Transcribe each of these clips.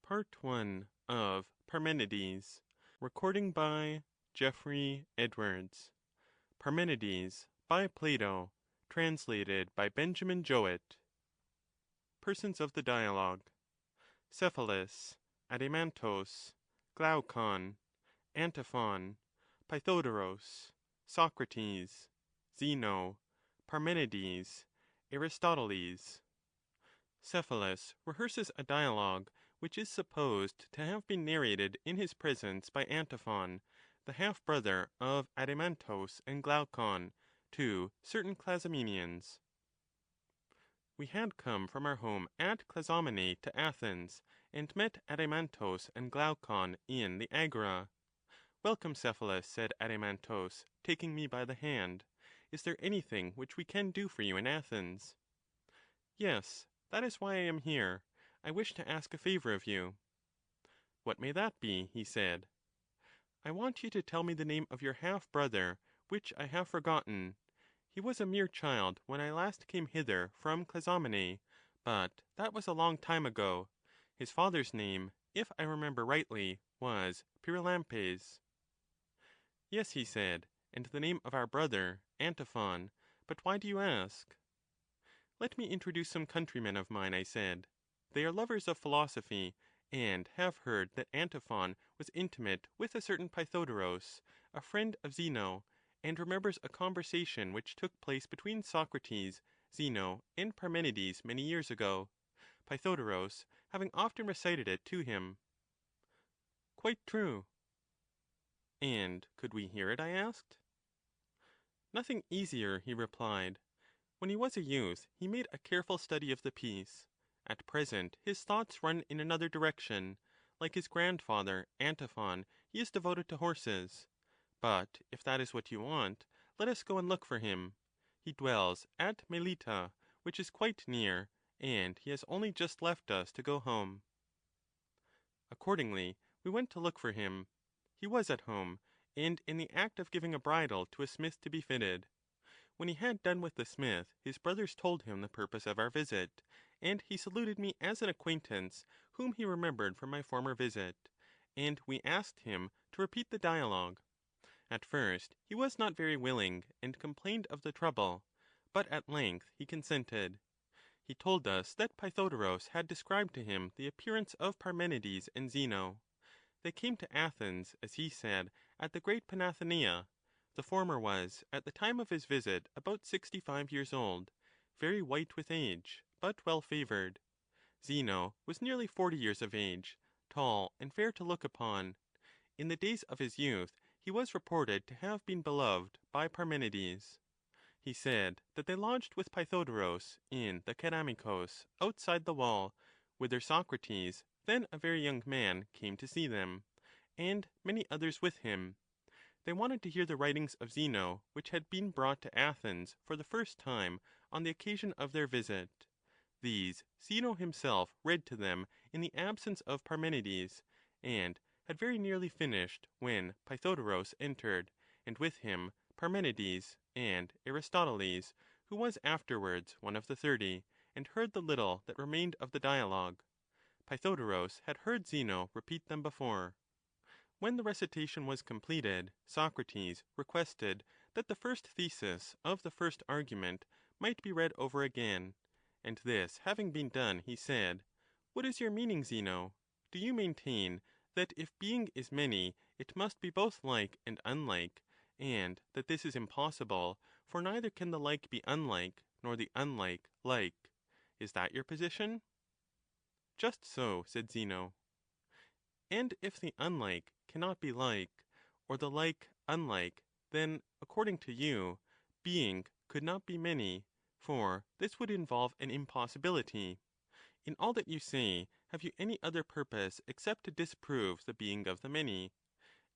Part One of Parmenides. Recording by Jeffrey Edwards. Parmenides by Plato. Translated by Benjamin Jowett. Persons of the Dialogue. Cephalus, Adimantos, Glaucon, Antiphon, Pythodoros, Socrates, Zeno, Parmenides, Aristoteles. Cephalus rehearses a dialogue which is supposed to have been narrated in his presence by Antiphon, the half-brother of Adimantos and Glaucon, to certain Clazomenians. We had come from our home at Clazomene to Athens, and met Adimantos and Glaucon in the Agora. Welcome, Cephalus, said Adimantos, taking me by the hand. Is there anything which we can do for you in Athens? Yes, that is why I am here. I wish to ask a favor of you. What may that be? He said. I want you to tell me the name of your half-brother, which I have forgotten. He was a mere child when I last came hither from Clazomene, but that was a long time ago. His father's name, if I remember rightly, was Pyrilampes. Yes, he said, and the name of our brother, Antiphon. But why do you ask? Let me introduce some countrymen of mine, I said. They are lovers of philosophy, and have heard that Antiphon was intimate with a certain Pythodoros, a friend of Zeno, and remembers a conversation which took place between Socrates, Zeno, and Parmenides many years ago, Pythodoros having often recited it to him. Quite true. And could we hear it? I asked. Nothing easier, he replied. When he was a youth, he made a careful study of the piece. At present, his thoughts run in another direction. Like his grandfather, Antiphon, he is devoted to horses. But if that is what you want, let us go and look for him. He dwells at Melita, which is quite near, and he has only just left us to go home. Accordingly, we went to look for him. He was at home, and in the act of giving a bridle to a smith to be fitted. When he had done with the smith, his brothers told him the purpose of our visit, and he saluted me as an acquaintance whom he remembered from my former visit, and we asked him to repeat the dialogue. At first he was not very willing, and complained of the trouble, but at length he consented. He told us that Pythodoros had described to him the appearance of Parmenides and Zeno. They came to Athens, as he said, at the great Panathenaea. The former was, at the time of his visit, about 65 years old, very white with age, but well favored. Zeno was nearly 40 years of age, tall and fair to look upon. In the days of his youth he was reported to have been beloved by Parmenides. He said that they lodged with Pythodoros in the Ceramicos, outside the wall, whither Socrates, then a very young man, came to see them, and many others with him. They wanted to hear the writings of Zeno, which had been brought to Athens for the first time on the occasion of their visit. These Zeno himself read to them in the absence of Parmenides, and had very nearly finished when Pythodoros entered, and with him Parmenides and Aristoteles, who was afterwards one of the 30, and heard the little that remained of the dialogue. Pythodoros had heard Zeno repeat them before. When the recitation was completed, Socrates requested that the first thesis of the first argument might be read over again, and this having been done, he said, What is your meaning, Zeno? Do you maintain that if being is many, it must be both like and unlike, and that this is impossible, for neither can the like be unlike, nor the unlike like? Is that your position? Just so, said Zeno. And if the unlike cannot be like, or the like unlike, then, according to you, being could not be many, for this would involve an impossibility. In all that you say, have you any other purpose except to disprove the being of the many?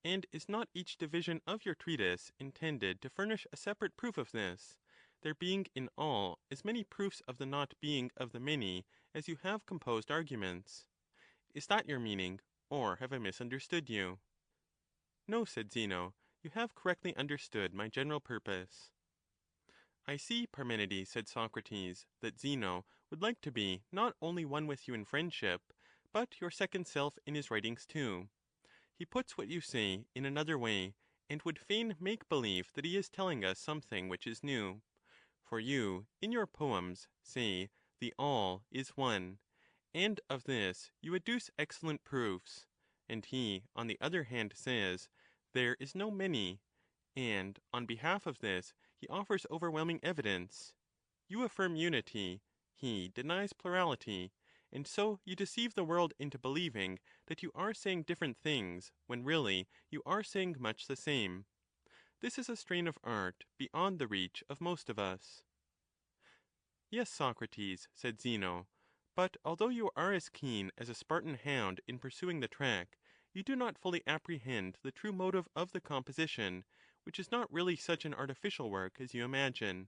And is not each division of your treatise intended to furnish a separate proof of this, there being in all as many proofs of the not being of the many as you have composed arguments? Is that your meaning, or have I misunderstood you? No, said Zeno, you have correctly understood my general purpose. I see, Parmenides, said Socrates, that Zeno would like to be not only one with you in friendship, but your second self in his writings too. He puts what you say in another way, and would fain make believe that he is telling us something which is new. For you, in your poems, say the all is one, and of this you adduce excellent proofs; and he, on the other hand, says there is no many, and on behalf of this he offers overwhelming evidence. You affirm unity, he denies plurality, and so you deceive the world into believing that you are saying different things, when really you are saying much the same. This is a strain of art beyond the reach of most of us. Yes, Socrates, said Zeno, but although you are as keen as a Spartan hound in pursuing the track, you do not fully apprehend the true motive of the composition, which is not really such an artificial work as you imagine.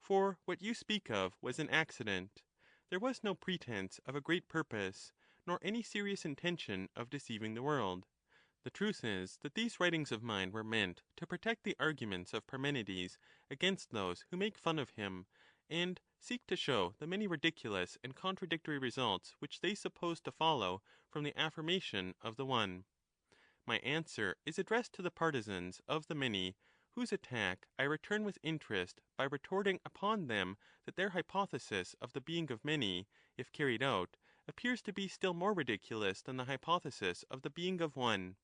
For what you speak of was an accident. There was no pretense of a great purpose, nor any serious intention of deceiving the world. The truth is that these writings of mine were meant to protect the arguments of Parmenides against those who make fun of him, and seek to show the many ridiculous and contradictory results which they suppose to follow from the affirmation of the one. My answer is addressed to the partisans of the many, whose attack I return with interest by retorting upon them that their hypothesis of the being of many, if carried out, appears to be still more ridiculous than the hypothesis of the being of one.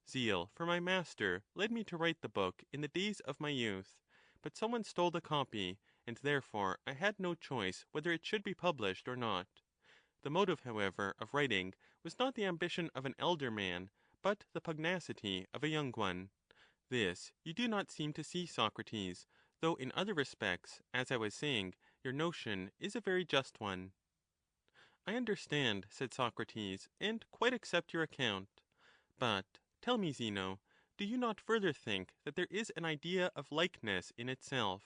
Zeal for my master led me to write the book in the days of my youth, but someone stole the copy, and therefore I had no choice whether it should be published or not. The motive, however, of writing was not the ambition of an elder man, but the pugnacity of a young one. This you do not seem to see, Socrates, though in other respects, as I was saying, your notion is a very just one. I understand, said Socrates, and quite accept your account. But tell me, Zeno, do you not further think that there is an idea of likeness in itself,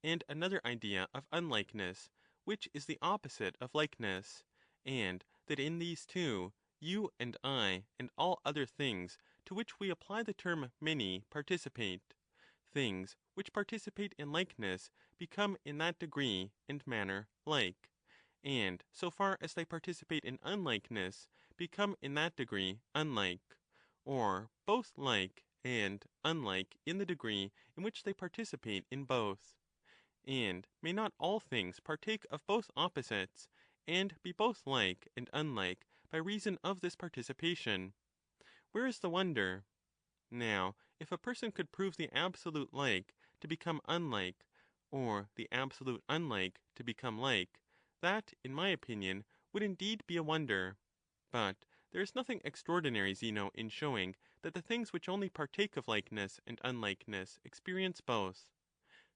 and another idea of unlikeness, which is the opposite of likeness, and that in these two, you and I, and all other things to which we apply the term many participate? Things which participate in likeness become in that degree and manner like, and so far as they participate in unlikeness, become in that degree unlike, or both like and unlike in the degree in which they participate in both. And may not all things partake of both opposites, and be both like and unlike by reason of this participation? Where is the wonder? Now, if a person could prove the absolute like to become unlike, or the absolute unlike to become like, that, in my opinion, would indeed be a wonder. But there is nothing extraordinary, Zeno, in showing that the things which only partake of likeness and unlikeness experience both.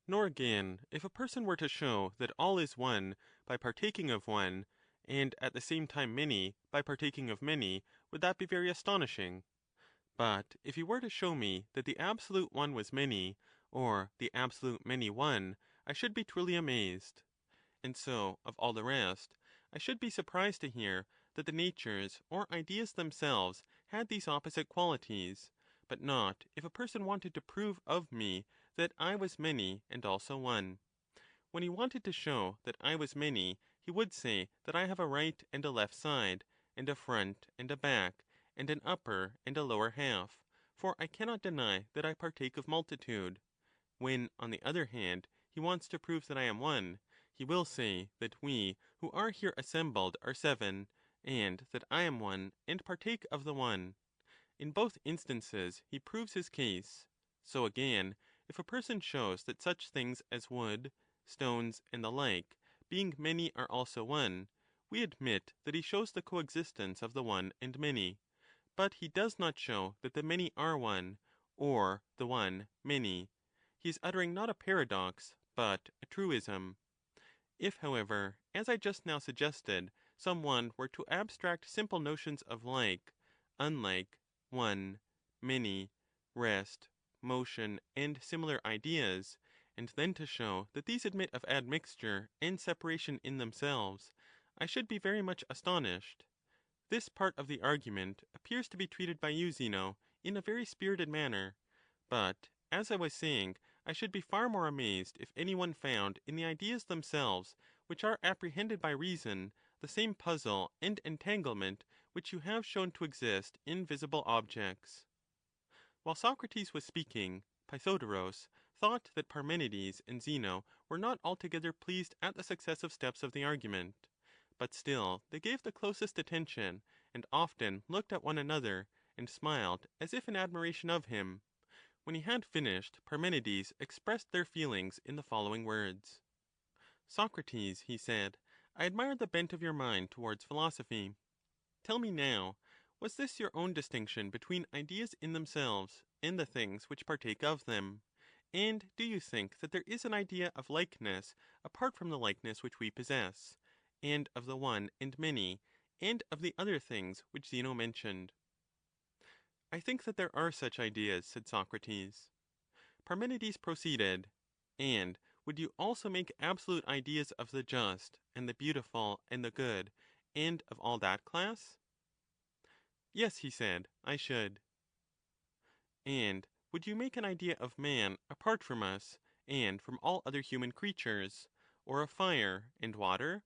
Nor again, if a person were to show that all is one by partaking of one, and at the same time many by partaking of many, would that be very astonishing? But if he were to show me that the absolute one was many, or the absolute many one, I should be truly amazed. And so, of all the rest, I should be surprised to hear that the natures or ideas themselves had these opposite qualities, but not if a person wanted to prove of me that I was many and also one. When he wanted to show that I was many, he would say that I have a right and a left side, and a front and a back, and an upper and a lower half, for I cannot deny that I partake of multitude. When, on the other hand, he wants to prove that I am one, he will say that we who are here assembled are seven, and that I am one and partake of the one. In both instances he proves his case. So again, if a person shows that such things as wood, stones, and the like, being many are also one, we admit that he shows the coexistence of the one and many. But he does not show that the many are one, or the one many. He is uttering not a paradox, but a truism. If, however, as I just now suggested, some one were to abstract simple notions of like, unlike, one, many, rest, motion, and similar ideas, and then to show that these admit of admixture and separation in themselves, I should be very much astonished. This part of the argument appears to be treated by you, Zeno, in a very spirited manner. But, as I was saying, I should be far more amazed if any one found in the ideas themselves, which are apprehended by reason, the same puzzle and entanglement which you have shown to exist in visible objects. While Socrates was speaking, Pythodorus thought that Parmenides and Zeno were not altogether pleased at the successive steps of the argument. But still they gave the closest attention, and often looked at one another, and smiled as if in admiration of him. When he had finished, Parmenides expressed their feelings in the following words. Socrates, he said, I admire the bent of your mind towards philosophy. Tell me now, was this your own distinction between ideas in themselves and the things which partake of them? And do you think that there is an idea of likeness apart from the likeness which we possess, and of the one and many, and of the other things which Zeno mentioned? I think that there are such ideas, said Socrates. Parmenides proceeded, and would you also make absolute ideas of the just, and the beautiful, and the good, and of all that class? Yes, he said, I should. And would you make an idea of man apart from us, and from all other human creatures, or of fire and water?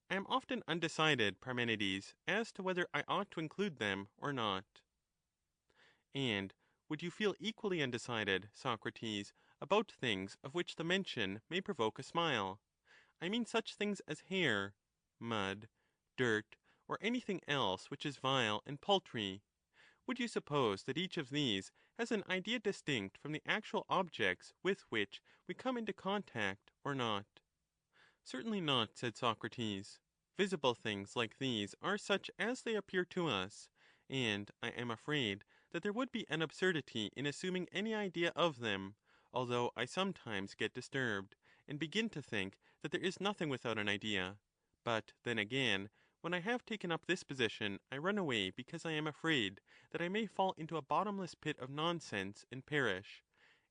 I am often undecided, Parmenides, as to whether I ought to include them or not. And would you feel equally undecided, Socrates, about things of which the mention may provoke a smile? I mean such things as hair, mud, dirt, or anything else which is vile and paltry. Would you suppose that each of these has an idea distinct from the actual objects with which we come into contact, or not? Certainly not, said Socrates. Visible things like these are such as they appear to us, and I am afraid that there would be an absurdity in assuming any idea of them, although I sometimes get disturbed, and begin to think that there is nothing without an idea. But then again, when I have taken up this position, I run away because I am afraid that I may fall into a bottomless pit of nonsense and perish.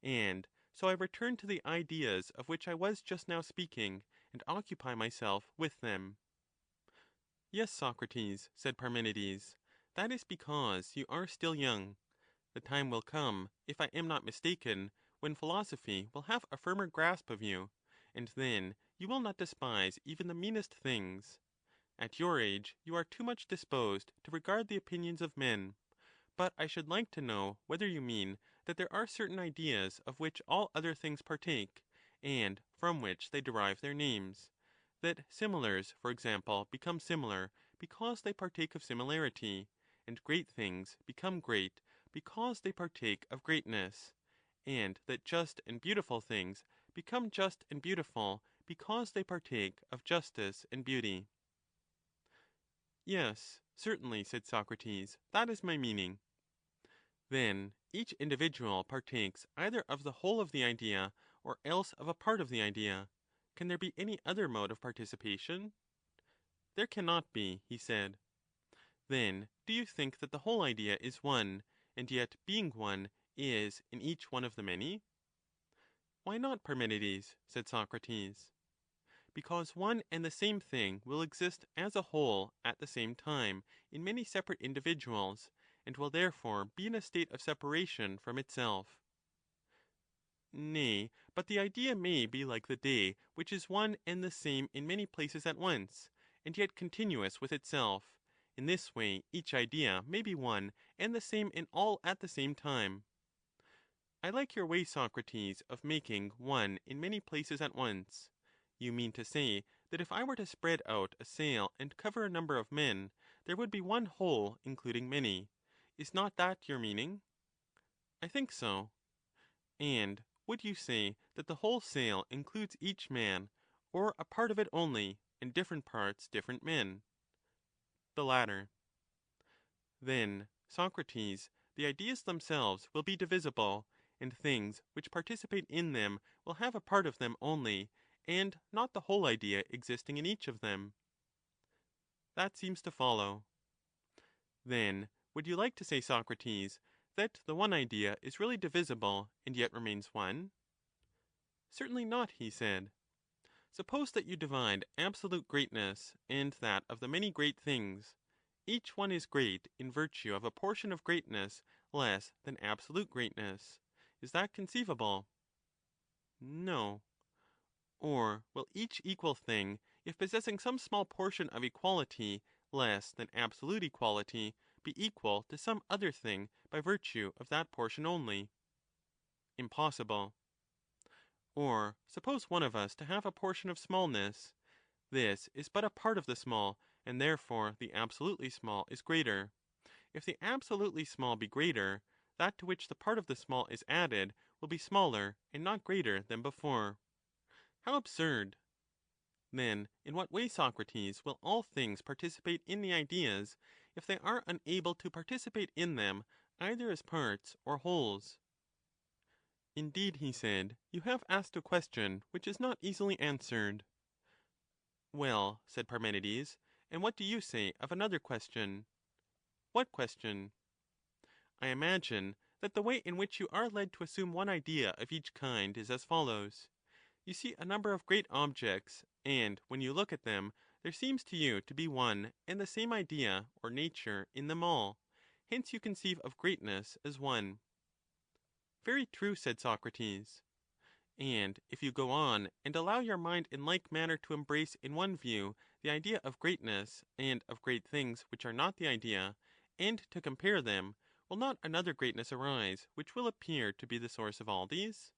And so I return to the ideas of which I was just now speaking, and occupy myself with them. Yes, Socrates, said Parmenides, that is because you are still young. The time will come, if I am not mistaken, when philosophy will have a firmer grasp of you, and then you will not despise even the meanest things. At your age you are too much disposed to regard the opinions of men. But I should like to know whether you mean that there are certain ideas of which all other things partake, and from which they derive their names. That similars, for example, become similar because they partake of similarity, and great things become great because they partake of greatness, and that just and beautiful things become just and beautiful because they partake of justice and beauty. Yes, certainly, said Socrates, that is my meaning. Then each individual partakes either of the whole of the idea, or else of a part of the idea. Can there be any other mode of participation? There cannot be, he said. Then do you think that the whole idea is one, and yet being one is in each one of the many? Why not, Parmenides? Said Socrates. Because one and the same thing will exist as a whole at the same time in many separate individuals, and will therefore be in a state of separation from itself. Nay, but the idea may be like the day, which is one and the same in many places at once, and yet continuous with itself. In this way each idea may be one and the same in all at the same time. I like your way, Socrates, of making one in many places at once. You mean to say that if I were to spread out a sail and cover a number of men, there would be one whole including many. Is not that your meaning? I think so. And would you say that the whole sail includes each man, or a part of it only, and different parts different men? The latter. Then, Socrates, the ideas themselves will be divisible, and things which participate in them will have a part of them only, and not the whole idea existing in each of them. That seems to follow. Then would you like to say, Socrates, that the one idea is really divisible and yet remains one? Certainly not, he said. Suppose that you divide absolute greatness and that of the many great things. Each one is great in virtue of a portion of greatness less than absolute greatness. Is that conceivable? No. Or will each equal thing if possessing some small portion of equality less than absolute equality be equal to some other thing by virtue of that portion only? Impossible. Or suppose one of us to have a portion of smallness. This is but a part of the small, and therefore the absolutely small is greater. If the absolutely small be greater, that to which the part of the small is added will be smaller and not greater than before. How absurd! Then in what way, Socrates, will all things participate in the ideas, if they are unable to participate in them either as parts or wholes? Indeed, he said, you have asked a question which is not easily answered. Well, said Parmenides, and what do you say of another question? What question? I imagine that the way in which you are led to assume one idea of each kind is as follows. You see a number of great objects, and when you look at them, there seems to you to be one and the same idea or nature in them all. Hence you conceive of greatness as one. Very true, said Socrates. And if you go on and allow your mind in like manner to embrace in one view the idea of greatness and of great things which are not the idea, and to compare them, will not another greatness arise which will appear to be the source of all these?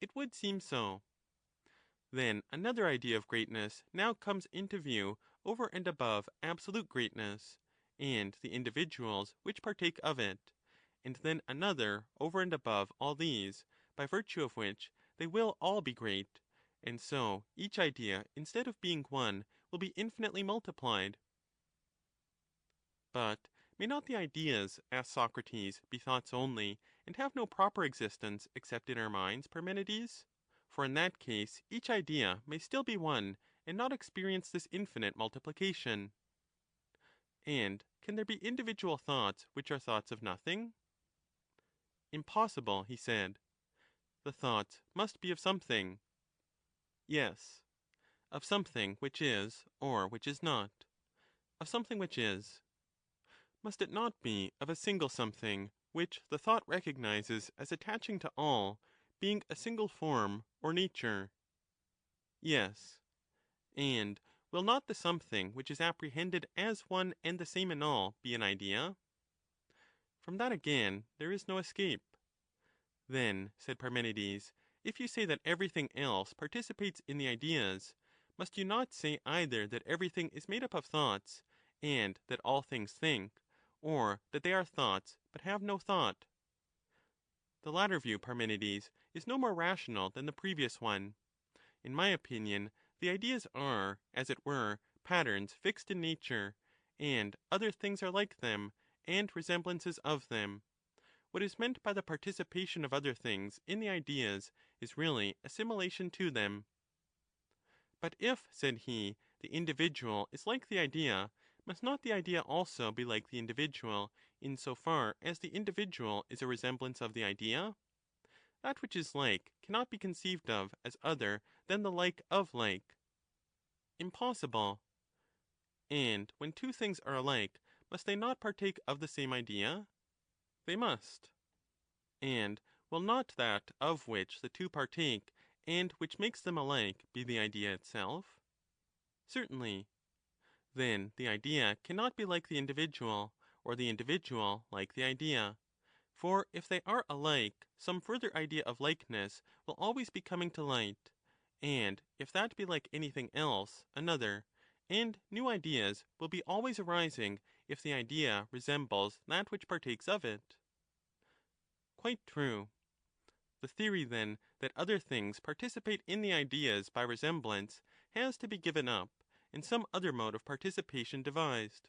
It would seem so. Then another idea of greatness now comes into view over and above absolute greatness, and the individuals which partake of it, and then another over and above all these, by virtue of which they will all be great, and so each idea, instead of being one, will be infinitely multiplied. But may not the ideas, asked Socrates, be thoughts only, and have no proper existence except in our minds, Parmenides? For in that case each idea may still be one, and not experience this infinite multiplication. And can there be individual thoughts which are thoughts of nothing? Impossible, he said. The thoughts must be of something. Yes. Of something which is, or which is not. Of something which is. Must it not be of a single something, which the thought recognizes as attaching to all, being a single form or nature? Yes. And will not the something which is apprehended as one and the same in all be an idea? From that again there is no escape. Then, said Parmenides, if you say that everything else participates in the ideas, must you not say either that everything is made up of thoughts, and that all things think, or that they are thoughts but have no thought? The latter view, Parmenides, is no more rational than the previous one. In my opinion, the ideas are, as it were, patterns fixed in nature, and other things are like them, and resemblances of them. What is meant by the participation of other things in the ideas is really assimilation to them. But if, said he, the individual is like the idea, must not the idea also be like the individual, in so far as the individual is a resemblance of the idea? That which is like cannot be conceived of as other than the like of like. Impossible. And when two things are alike, must they not partake of the same idea? They must. And will not that of which the two partake, and which makes them alike, be the idea itself? Certainly. Then the idea cannot be like the individual, or the individual like the idea. For if they are alike, some further idea of likeness will always be coming to light, and if that be like anything else, another, and new ideas will be always arising if the idea resembles that which partakes of it. Quite true. The theory, then, that other things participate in the ideas by resemblance has to be given up, and some other mode of participation devised.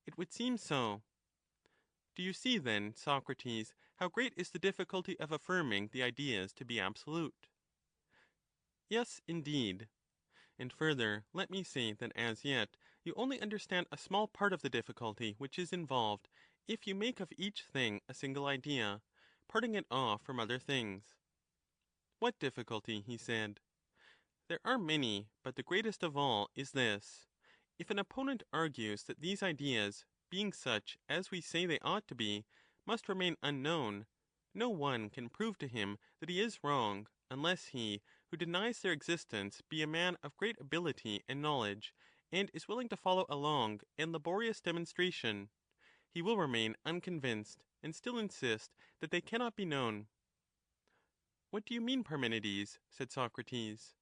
It would seem so. Do you see, then, Socrates, how great is the difficulty of affirming the ideas to be absolute? Yes, indeed. And further, let me say that as yet you only understand a small part of the difficulty which is involved if you make of each thing a single idea, parting it off from other things. What difficulty? He said. There are many, but the greatest of all is this. If an opponent argues that these ideas, being such as we say they ought to be, must remain unknown, no one can prove to him that he is wrong, unless he, who who denies their existence be a man of great ability and knowledge, and is willing to follow a long and laborious demonstration. He will remain unconvinced, and still insist that they cannot be known. What do you mean, Parmenides? Said Socrates.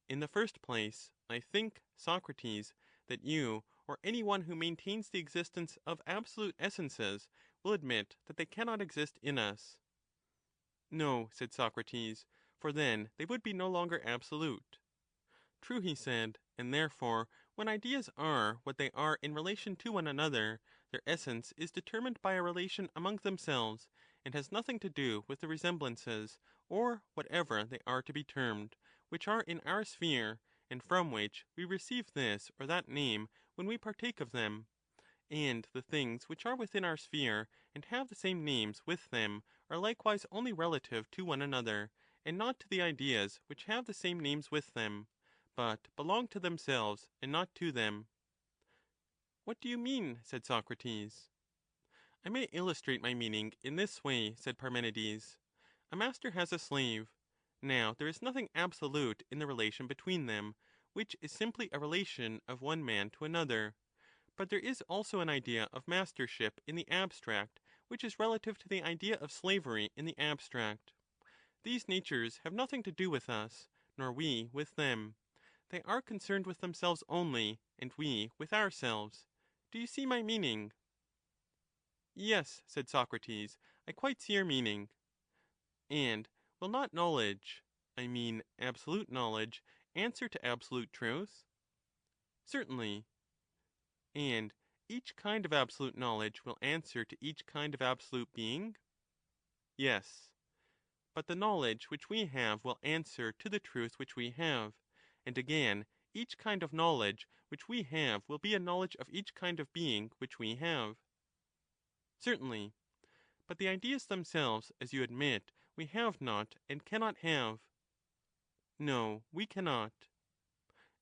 In the first place, I think, Socrates, that you, or any one who maintains the existence of absolute essences, will admit that they cannot exist in us. No, said Socrates, for then they would be no longer absolute. True, he said, and therefore, when ideas are what they are in relation to one another, their essence is determined by a relation among themselves, and has nothing to do with the resemblances, or whatever they are to be termed, which are in our sphere, and from which we receive this or that name when we partake of them. And the things which are within our sphere and have the same names with them are likewise only relative to one another, and not to the ideas which have the same names with them, but belong to themselves and not to them. What do you mean? Said Socrates. I may illustrate my meaning in this way, said Parmenides. A master has a slave. Now there is nothing absolute in the relation between them, which is simply a relation of one man to another. But there is also an idea of mastership in the abstract, which is relative to the idea of slavery in the abstract. These natures have nothing to do with us, nor we with them. They are concerned with themselves only, and we with ourselves. Do you see my meaning? Yes, said Socrates, I quite see your meaning. And will not knowledge, I mean absolute knowledge, answer to absolute truth? Certainly. And each kind of absolute knowledge will answer to each kind of absolute being? Yes. But the knowledge which we have will answer to the truth which we have, and again, each kind of knowledge which we have will be a knowledge of each kind of being which we have. Certainly. But the ideas themselves, as you admit, we have not and cannot have. No, we cannot.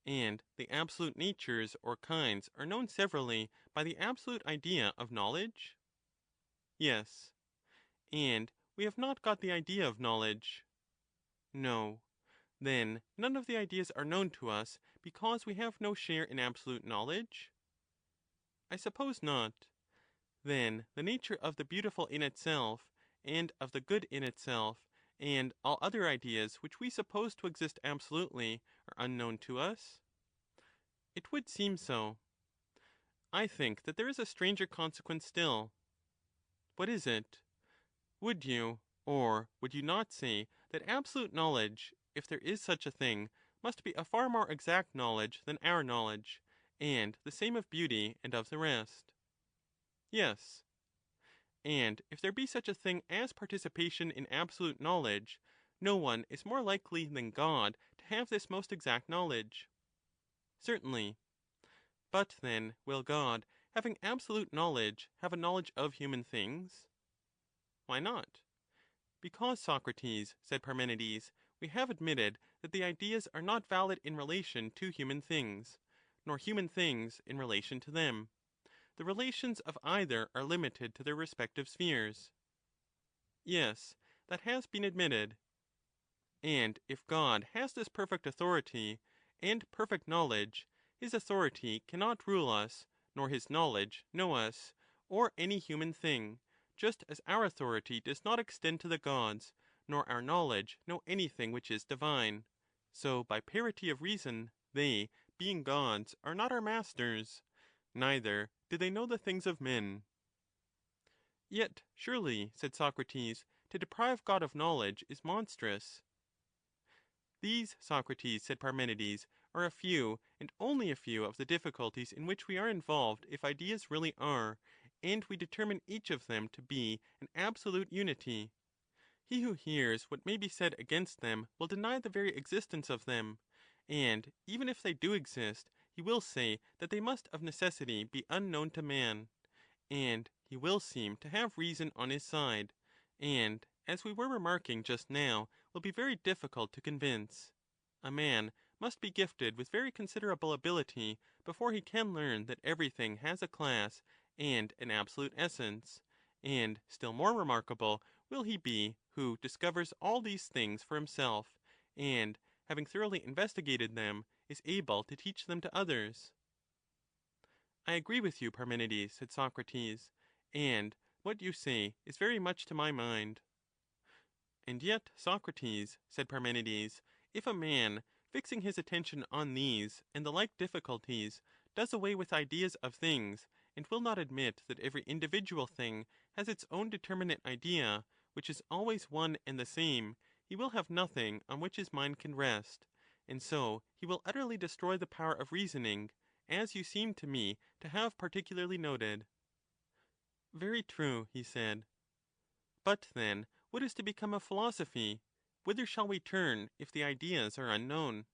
And the absolute natures or kinds are known severally by the absolute idea of knowledge? Yes. And we have not got the idea of knowledge? No. Then none of the ideas are known to us because we have no share in absolute knowledge? I suppose not. Then the nature of the beautiful in itself, and of the good in itself, and all other ideas which we suppose to exist absolutely, are unknown to us? It would seem so. I think that there is a stranger consequence still. What is it? Would you, or would you not say that absolute knowledge, if there is such a thing, must be a far more exact knowledge than our knowledge, and the same of beauty and of the rest? Yes. And if there be such a thing as participation in absolute knowledge, no one is more likely than God to have this most exact knowledge. Certainly. But then will God, having absolute knowledge, have a knowledge of human things? Why not? Because, Socrates, said Parmenides, we have admitted that the ideas are not valid in relation to human things, nor human things in relation to them. The relations of either are limited to their respective spheres. Yes, that has been admitted. And if God has this perfect authority and perfect knowledge, his authority cannot rule us, nor his knowledge know us, or any human thing, just as our authority does not extend to the gods, nor our knowledge know anything which is divine. So by parity of reason, they, being gods, are not our masters, neither do they know the things of men. Yet surely, said Socrates, to deprive God of knowledge is monstrous. These, Socrates, said Parmenides, are a few, and only a few, of the difficulties in which we are involved if ideas really are, and we determine each of them to be an absolute unity. He who hears what may be said against them will deny the very existence of them, and even if they do exist, he will say that they must of necessity be unknown to man, and he will seem to have reason on his side, and, as we were remarking just now, will be very difficult to convince. A man must be gifted with very considerable ability before he can learn that everything has a class and an absolute essence, and still more remarkable will he be who discovers all these things for himself, and having thoroughly investigated them, is able to teach them to others. I agree with you, Parmenides, said Socrates, and what you say is very much to my mind. And yet, Socrates, said Parmenides, if a man, fixing his attention on these and the like difficulties, does away with ideas of things, and will not admit that every individual thing has its own determinate idea, which is always one and the same, he will have nothing on which his mind can rest, and so he will utterly destroy the power of reasoning, as you seem to me to have particularly noted. Very true, he said. But then, what is to become of philosophy? Whither shall we turn if the ideas are unknown?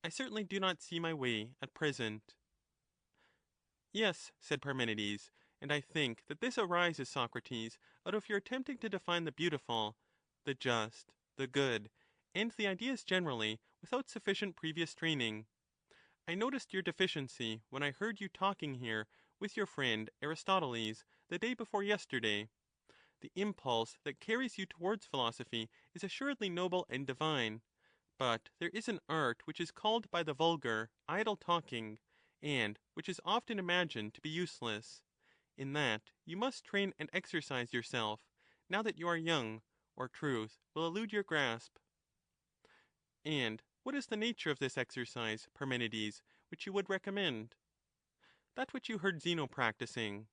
I certainly do not see my way at present. Yes, said Parmenides, and I think that this arises, Socrates, out of your attempting to define the beautiful, the just, the good, and the ideas generally, without sufficient previous training. I noticed your deficiency when I heard you talking here with your friend Aristoteles the day before yesterday. The impulse that carries you towards philosophy is assuredly noble and divine, but there is an art which is called by the vulgar idle talking, and which is often imagined to be useless. In that you must train and exercise yourself, now that you are young, or truth will elude your grasp. And what is the nature of this exercise, Parmenides, which you would recommend? That which you heard Zeno practicing.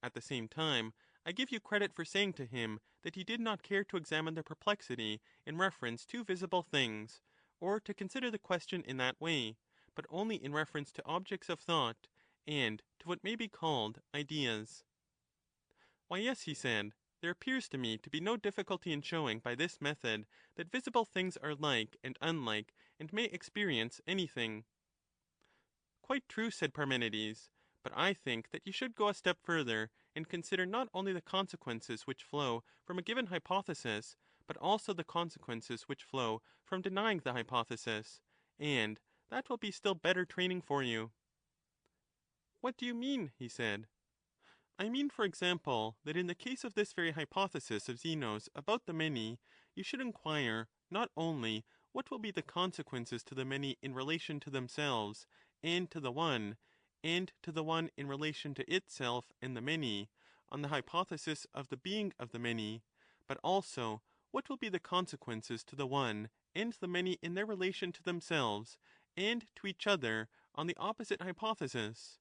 At the same time, I give you credit for saying to him that he did not care to examine the perplexity in reference to visible things, or to consider the question in that way, but only in reference to objects of thought, and to what may be called ideas. Why, yes, he said, there appears to me to be no difficulty in showing by this method that visible things are like and unlike, and may experience anything. Quite true, said Parmenides, but I think that you should go a step further, and consider not only the consequences which flow from a given hypothesis, but also the consequences which flow from denying the hypothesis, and that will be still better training for you. What do you mean? He said. I mean, for example, that in the case of this very hypothesis of Zeno's about the many, you should inquire not only what will be the consequences to the many in relation to themselves and to the one in relation to itself and the many, on the hypothesis of the being of the many, but also what will be the consequences to the one and the many in their relation to themselves and to each other on the opposite hypothesis.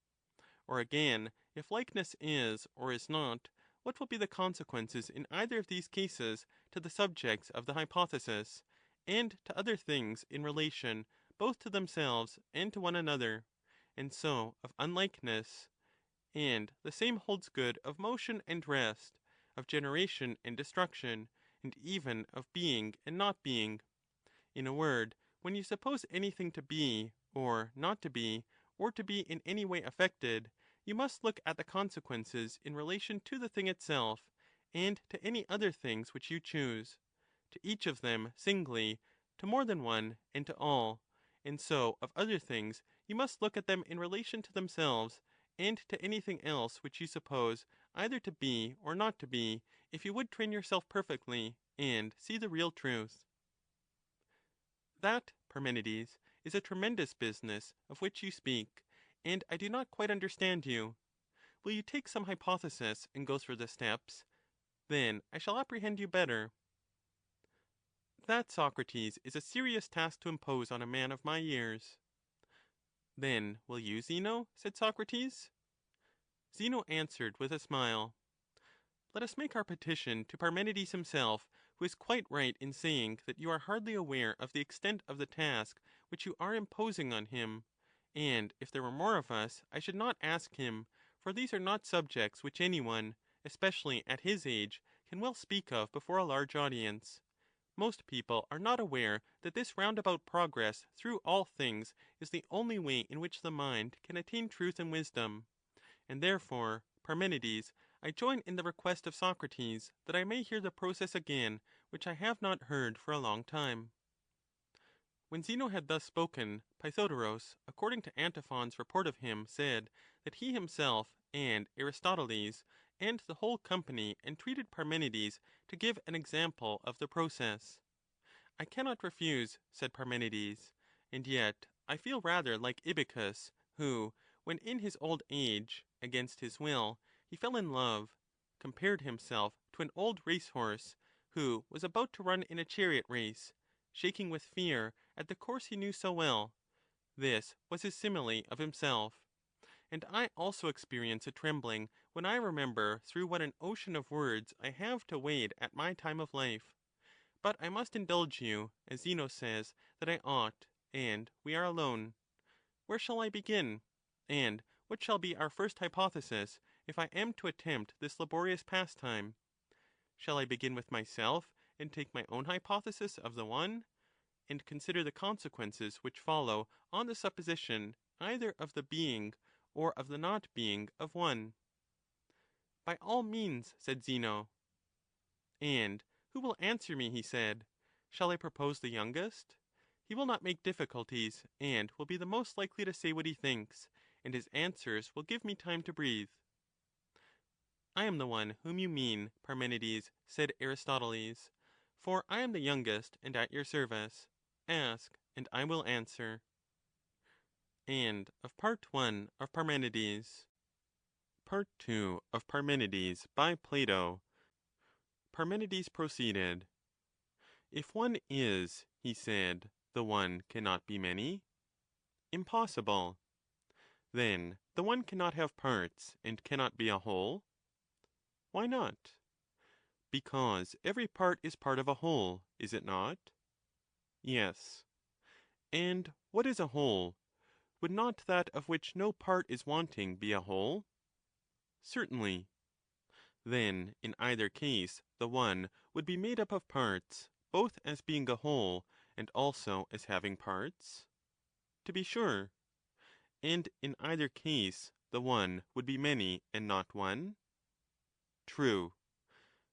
Or again, if likeness is or is not, what will be the consequences in either of these cases to the subjects of the hypothesis, and to other things in relation both to themselves and to one another, and so of unlikeness, and the same holds good of motion and rest, of generation and destruction, and even of being and not being. In a word, when you suppose anything to be, or not to be, or to be in any way affected, you must look at the consequences in relation to the thing itself, and to any other things which you choose, to each of them singly, to more than one, and to all, and so of other things you must look at them in relation to themselves, and to anything else which you suppose either to be or not to be, if you would train yourself perfectly, and see the real truth. That, Parmenides, is a tremendous business of which you speak, and I do not quite understand you. Will you take some hypothesis and go through the steps? Then I shall apprehend you better. That, Socrates, is a serious task to impose on a man of my years. Then will you, Zeno? Said Socrates. Zeno answered with a smile. Let us make our petition to Parmenides himself, who is quite right in saying that you are hardly aware of the extent of the task which you are imposing on him. And if there were more of us, I should not ask him, for these are not subjects which anyone, especially at his age, can well speak of before a large audience. Most people are not aware that this roundabout progress through all things is the only way in which the mind can attain truth and wisdom. And therefore, Parmenides, I join in the request of Socrates that I may hear the process again, which I have not heard for a long time. When Zeno had thus spoken, Pythodorus, according to Antiphon's report of him, said that he himself and Aristoteles and the whole company entreated Parmenides to give an example of the process. I cannot refuse, said Parmenides, and yet I feel rather like Ibycus, who, when in his old age, against his will, he fell in love, compared himself to an old racehorse, who was about to run in a chariot race, shaking with fear at the course he knew so well. This was his simile of himself. And I also experience a trembling when I remember through what an ocean of words I have to wade at my time of life. But I must indulge you, as Zeno says that I ought, and we are alone. Where shall I begin? And what shall be our first hypothesis, if I am to attempt this laborious pastime? Shall I begin with myself, and take my own hypothesis of the one, and consider the consequences which follow on the supposition either of the being or of the not being of one? By all means, said Zeno. And who will answer me, he said. Shall I propose the youngest? He will not make difficulties, and will be the most likely to say what he thinks, and his answers will give me time to breathe. I am the one whom you mean, Parmenides, said Aristoteles, for I am the youngest and at your service. Ask, and I will answer. End of Part 1 of Parmenides. Part 2 of Parmenides by Plato. Parmenides proceeded. If one is, he said, the one cannot be many? Impossible. Then the one cannot have parts, and cannot be a whole? Why not? Because every part is part of a whole, is it not? Yes. And what is a whole? Would not that of which no part is wanting be a whole? Certainly. Then in either case the one would be made up of parts, both as being a whole, and also as having parts? To be sure. And in either case the one would be many and not one? True.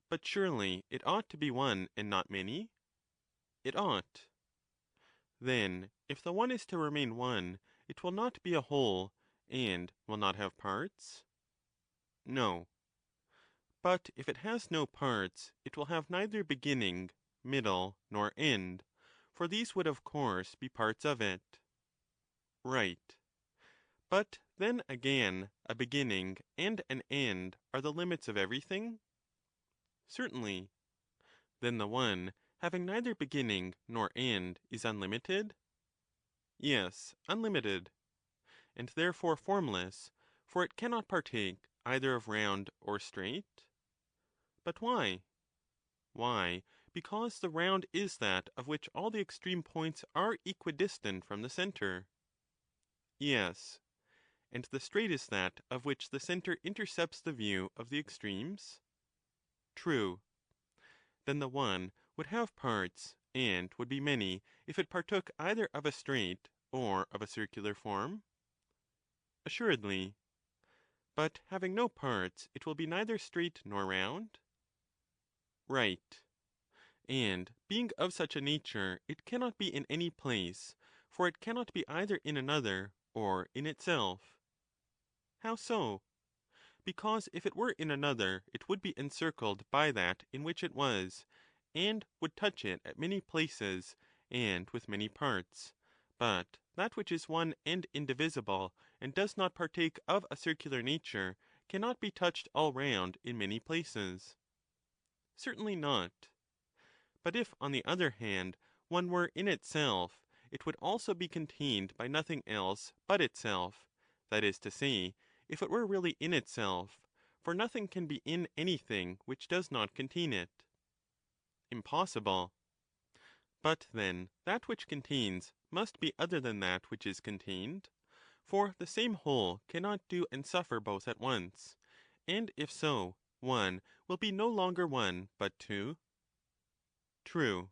But surely it ought to be one and not many? It ought. Then if the one is to remain one, it will not be a whole, and will not have parts? No. But if it has no parts, it will have neither beginning, middle, nor end, for these would of course be parts of it. Right. But then again, a beginning and an end are the limits of everything? Certainly. Then the one, having neither beginning nor end, is unlimited? Yes, unlimited. And therefore formless, for it cannot partake either of round or straight? But why? Why, because the round is that of which all the extreme points are equidistant from the centre. Yes. And the straight is that of which the centre intercepts the view of the extremes? True. Then the one would have parts, and would be many, if it partook either of a straight or of a circular form? Assuredly. But having no parts, it will be neither straight nor round? Right. And being of such a nature, it cannot be in any place, for it cannot be either in another or in itself. How so? Because if it were in another, it would be encircled by that in which it was, and would touch it at many places, and with many parts. But that which is one and indivisible, and does not partake of a circular nature, cannot be touched all round in many places. Certainly not. But if, on the other hand, one were in itself, it would also be contained by nothing else but itself, that is to say, if it were really in itself, for nothing can be in anything which does not contain it. Impossible. But then that which contains must be other than that which is contained, for the same whole cannot do and suffer both at once, and if so, one will be no longer one, but two? True.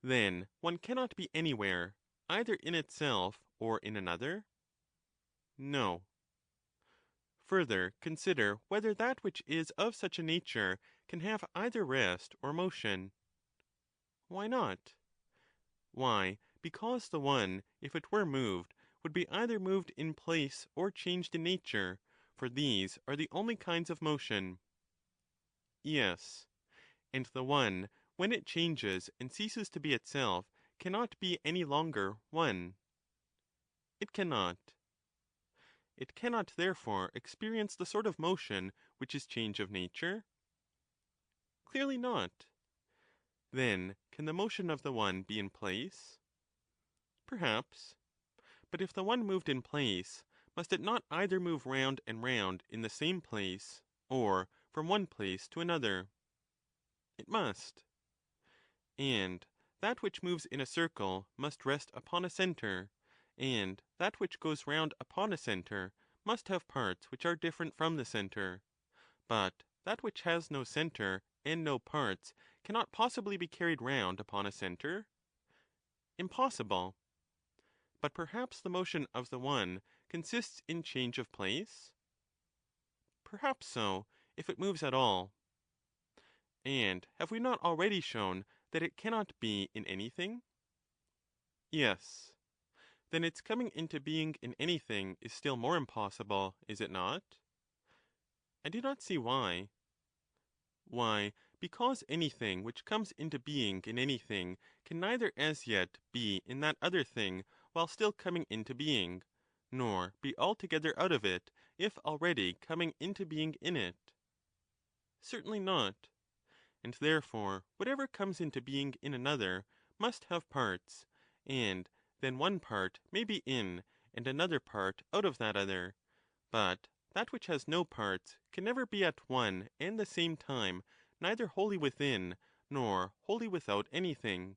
Then one cannot be anywhere, either in itself or in another? No. Further, consider whether that which is of such a nature can have either rest or motion. Why not? Why, because the one, if it were moved, would be either moved in place or changed in nature, for these are the only kinds of motion. Yes. And the one when it changes and ceases to be itself, cannot be any longer one? It cannot. It cannot therefore experience the sort of motion which is change of nature? Clearly not. Then can the motion of the one be in place? Perhaps. But if the one moved in place, must it not either move round and round in the same place, or from one place to another? It must. And that which moves in a circle must rest upon a centre, and that which goes round upon a centre must have parts which are different from the centre. But that which has no centre and no parts cannot possibly be carried round upon a centre? Impossible. But perhaps the motion of the one consists in change of place? Perhaps so, if it moves at all. And have we not already shown that it cannot be in anything? Yes. Then its coming into being in anything is still more impossible, is it not? I do not see why. Why, because anything which comes into being in anything can neither as yet be in that other thing while still coming into being, nor be altogether out of it if already coming into being in it. Certainly not. And therefore whatever comes into being in another must have parts, and then one part may be in, and another part out of that other. But that which has no parts can never be at one and the same time neither wholly within, nor wholly without anything.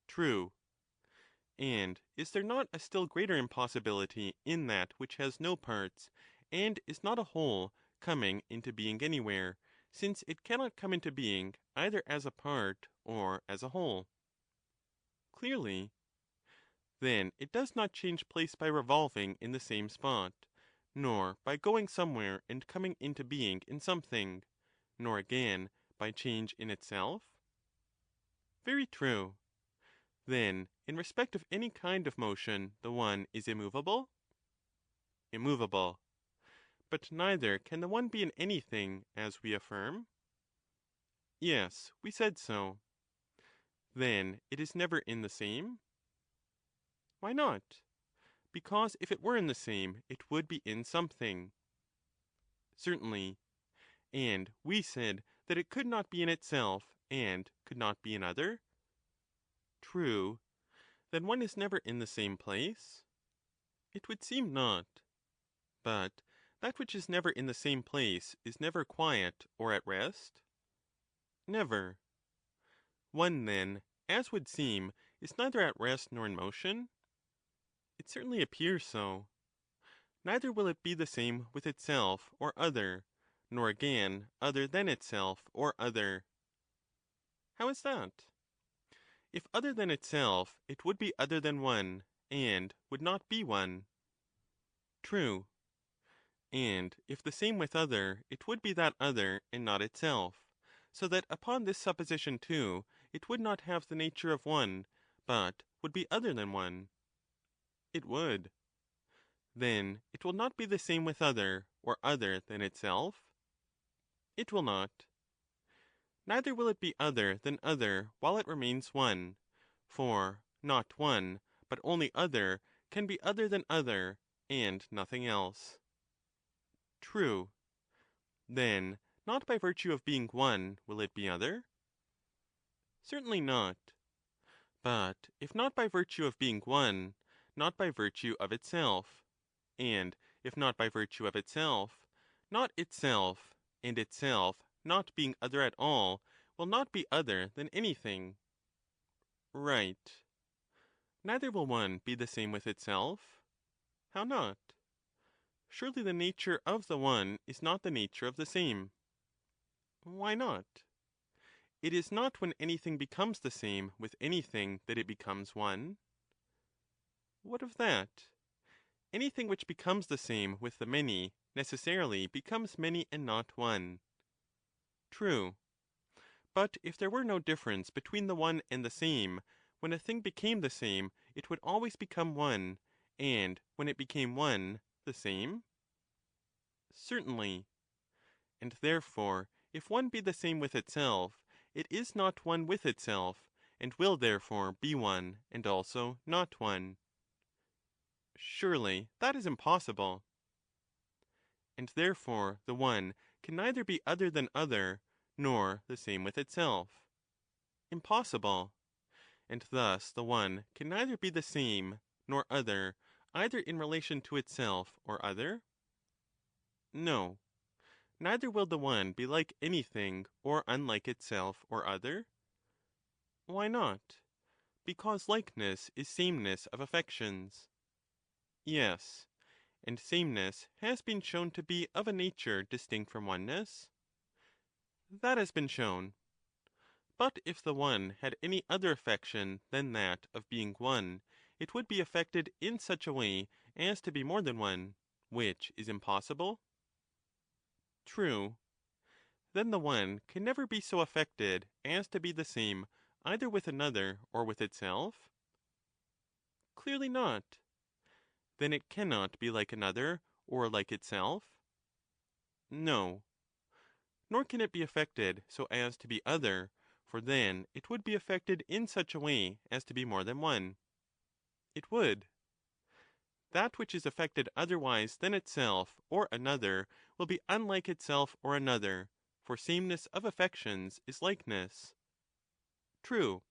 True. And is there not a still greater impossibility in that which has no parts, and is not a whole coming into being anywhere, since it cannot come into being either as a part or as a whole? Clearly. Then it does not change place by revolving in the same spot, nor by going somewhere and coming into being in something, nor again by change in itself? Very true. Then, in respect of any kind of motion, the one is immovable? Immovable. But neither can the one be in anything, as we affirm? Yes, we said so. Then it is never in the same? Why not? Because if it were in the same, it would be in something. Certainly. And we said that it could not be in itself, and could not be in other? True. Then one is never in the same place? It would seem not. But that which is never in the same place is never quiet or at rest? Never. One, then, as would seem, is neither at rest nor in motion? It certainly appears so. Neither will it be the same with itself or other, nor again other than itself or other. How is that? If other than itself, it would be other than one, and would not be one. True. And if the same with other, it would be that other and not itself, so that upon this supposition too, it would not have the nature of one, but would be other than one. It would. Then it will not be the same with other, or other than itself? It will not. Neither will it be other than other while it remains one, for not one, but only other, can be other than other, and nothing else. True. Then not by virtue of being one will it be other? Certainly not. But if not by virtue of being one, not by virtue of itself, and if not by virtue of itself, not itself, and itself not being other at all, will not be other than anything. Right. Neither will one be the same with itself? How not? Surely the nature of the one is not the nature of the same. Why not? It is not when anything becomes the same with anything that it becomes one. What of that? Anything which becomes the same with the many necessarily becomes many and not one. True. But if there were no difference between the one and the same, when a thing became the same, it would always become one, and when it became one, the same? Certainly. And therefore, if one be the same with itself, it is not one with itself, and will therefore be one, and also not one. Surely that is impossible. And therefore the one can neither be other than other, nor the same with itself. Impossible. And thus the one can neither be the same nor other, either in relation to itself or other? No. Neither will the one be like anything or unlike itself or other? Why not? Because likeness is sameness of affections. Yes. And sameness has been shown to be of a nature distinct from oneness? That has been shown. But if the one had any other affection than that of being one, it would be affected in such a way as to be more than one, which is impossible? True. Then the one can never be so affected as to be the same either with another or with itself? Clearly not. Then it cannot be like another or like itself? No. Nor can it be affected so as to be other, for then it would be affected in such a way as to be more than one. It would. That which is affected otherwise than itself or another will be unlike itself or another, for sameness of affections is likeness. True.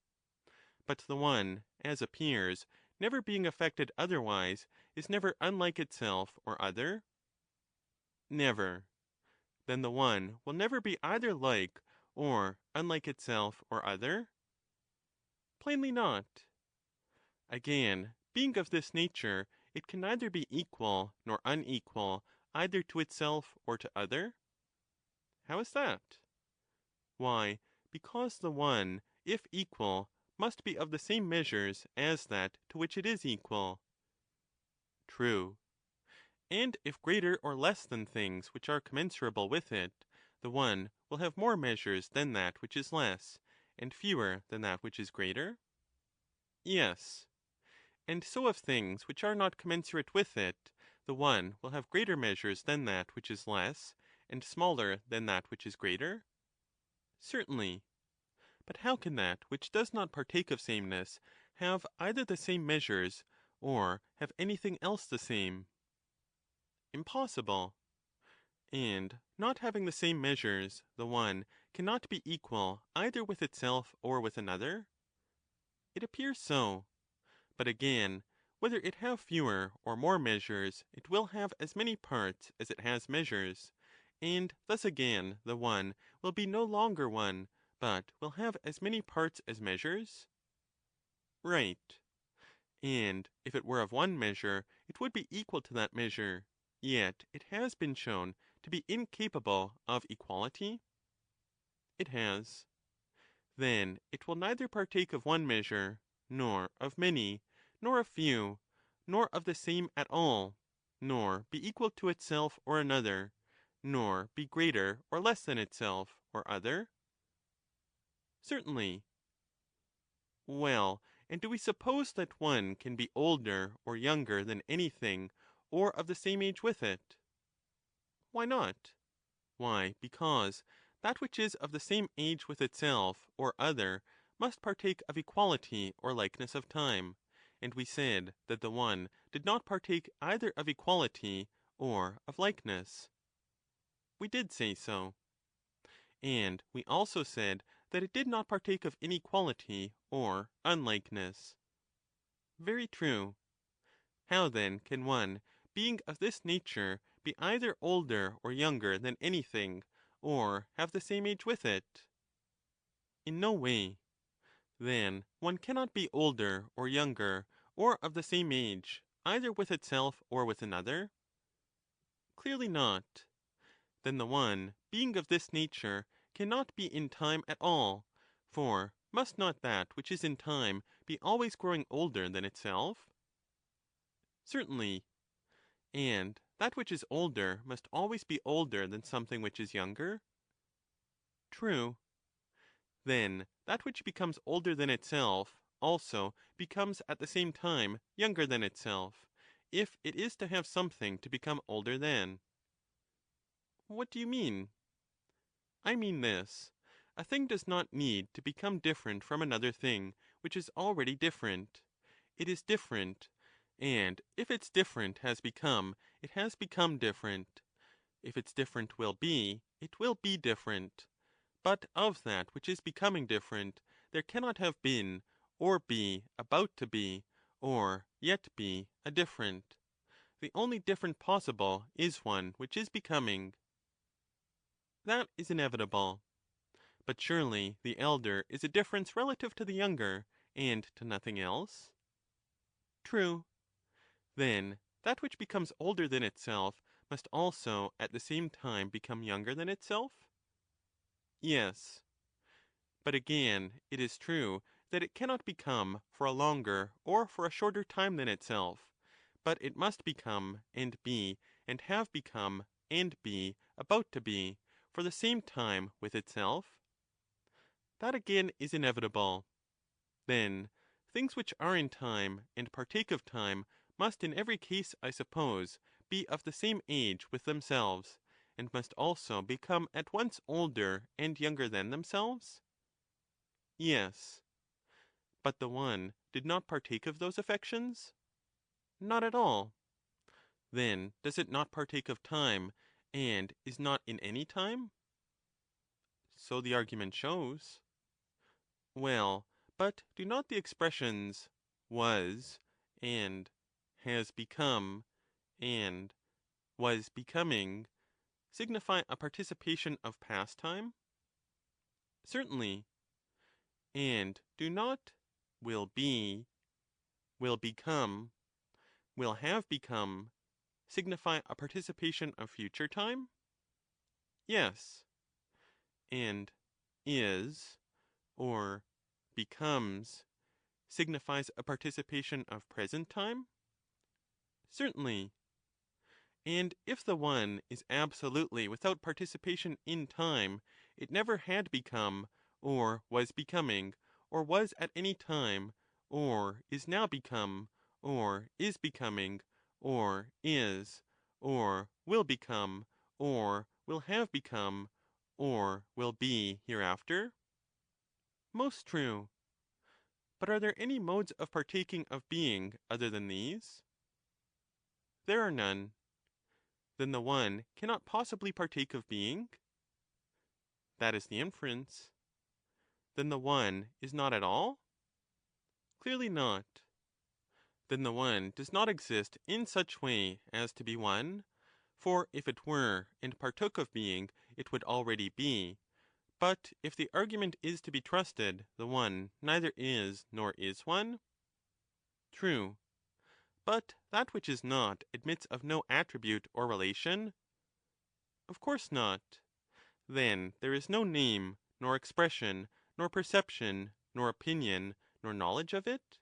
But the one, as appears, never being affected otherwise, is never unlike itself or other? Never. Then the one will never be either like or unlike itself or other? Plainly not. Again, being of this nature, it can neither be equal nor unequal either to itself or to other? How is that? Why, because the one, if equal, must be of the same measures as that to which it is equal. True. And if greater or less than things which are commensurable with it, the one will have more measures than that which is less, and fewer than that which is greater? Yes. And so of things which are not commensurate with it, the one will have greater measures than that which is less, and smaller than that which is greater? Certainly. But how can that which does not partake of sameness have either the same measures, or have anything else the same? Impossible. And not having the same measures, the one cannot be equal either with itself or with another? It appears so. But again, whether it have fewer or more measures, it will have as many parts as it has measures, and thus again the one will be no longer one, but will have as many parts as measures? Right. And if it were of one measure, it would be equal to that measure, yet it has been shown to be incapable of equality? It has. Then it will neither partake of one measure, nor of many, nor of few, nor of the same at all, nor be equal to itself or another, nor be greater or less than itself or other? Certainly. Well, and do we suppose that one can be older or younger than anything, or of the same age with it? Why not? Why, because that which is of the same age with itself or other must partake of equality or likeness of time, and we said that the one did not partake either of equality or of likeness. We did say so. And we also said that it did not partake of inequality or unlikeness. Very true. How then can one, being of this nature, be either older or younger than anything, or have the same age with it? In no way. Then one cannot be older or younger, or of the same age, either with itself or with another? Clearly not. Then the one, being of this nature, cannot be in time at all, for must not that which is in time be always growing older than itself? Certainly. And that which is older must always be older than something which is younger? True. Then that which becomes older than itself also becomes at the same time younger than itself, if it is to have something to become older than. What do you mean? I mean this. A thing does not need to become different from another thing which is already different. It is different, and if its different has become, it has become different. If its different will be, it will be different. But of that which is becoming different, there cannot have been, or be about to be, or yet be a different. The only different possible is one which is becoming. That is inevitable. But surely the elder is a difference relative to the younger, and to nothing else? True. Then that which becomes older than itself must also at the same time become younger than itself? Yes. But again, it is true that it cannot become for a longer or for a shorter time than itself, but it must become and be and have become and be about to be for the same time with itself? That again is inevitable. Then things which are in time and partake of time must in every case, I suppose, be of the same age with themselves, and must also become at once older and younger than themselves? Yes. But the one did not partake of those affections? Not at all. Then does it not partake of time, and is not in any time? So the argument shows. Well, but do not the expressions was and has become and was becoming signify a participation of past time? Certainly. And do not will be, will become, will have become signify a participation of future time? Yes. And is, or becomes, signifies a participation of present time? Certainly. And if the one is absolutely without participation in time, it never had become, or was becoming, or was at any time, or is now become, or is becoming, or is, or will become, or will have become, or will be hereafter? Most true. But are there any modes of partaking of being other than these? There are none. Then the one cannot possibly partake of being? That is the inference. Then the one is not at all? Clearly not. Then the one does not exist in such way as to be one, for if it were and partook of being, it would already be. But if the argument is to be trusted, the one neither is nor is one? True. But that which is not admits of no attribute or relation? Of course not. Then there is no name, nor expression, nor perception, nor opinion, nor knowledge of it?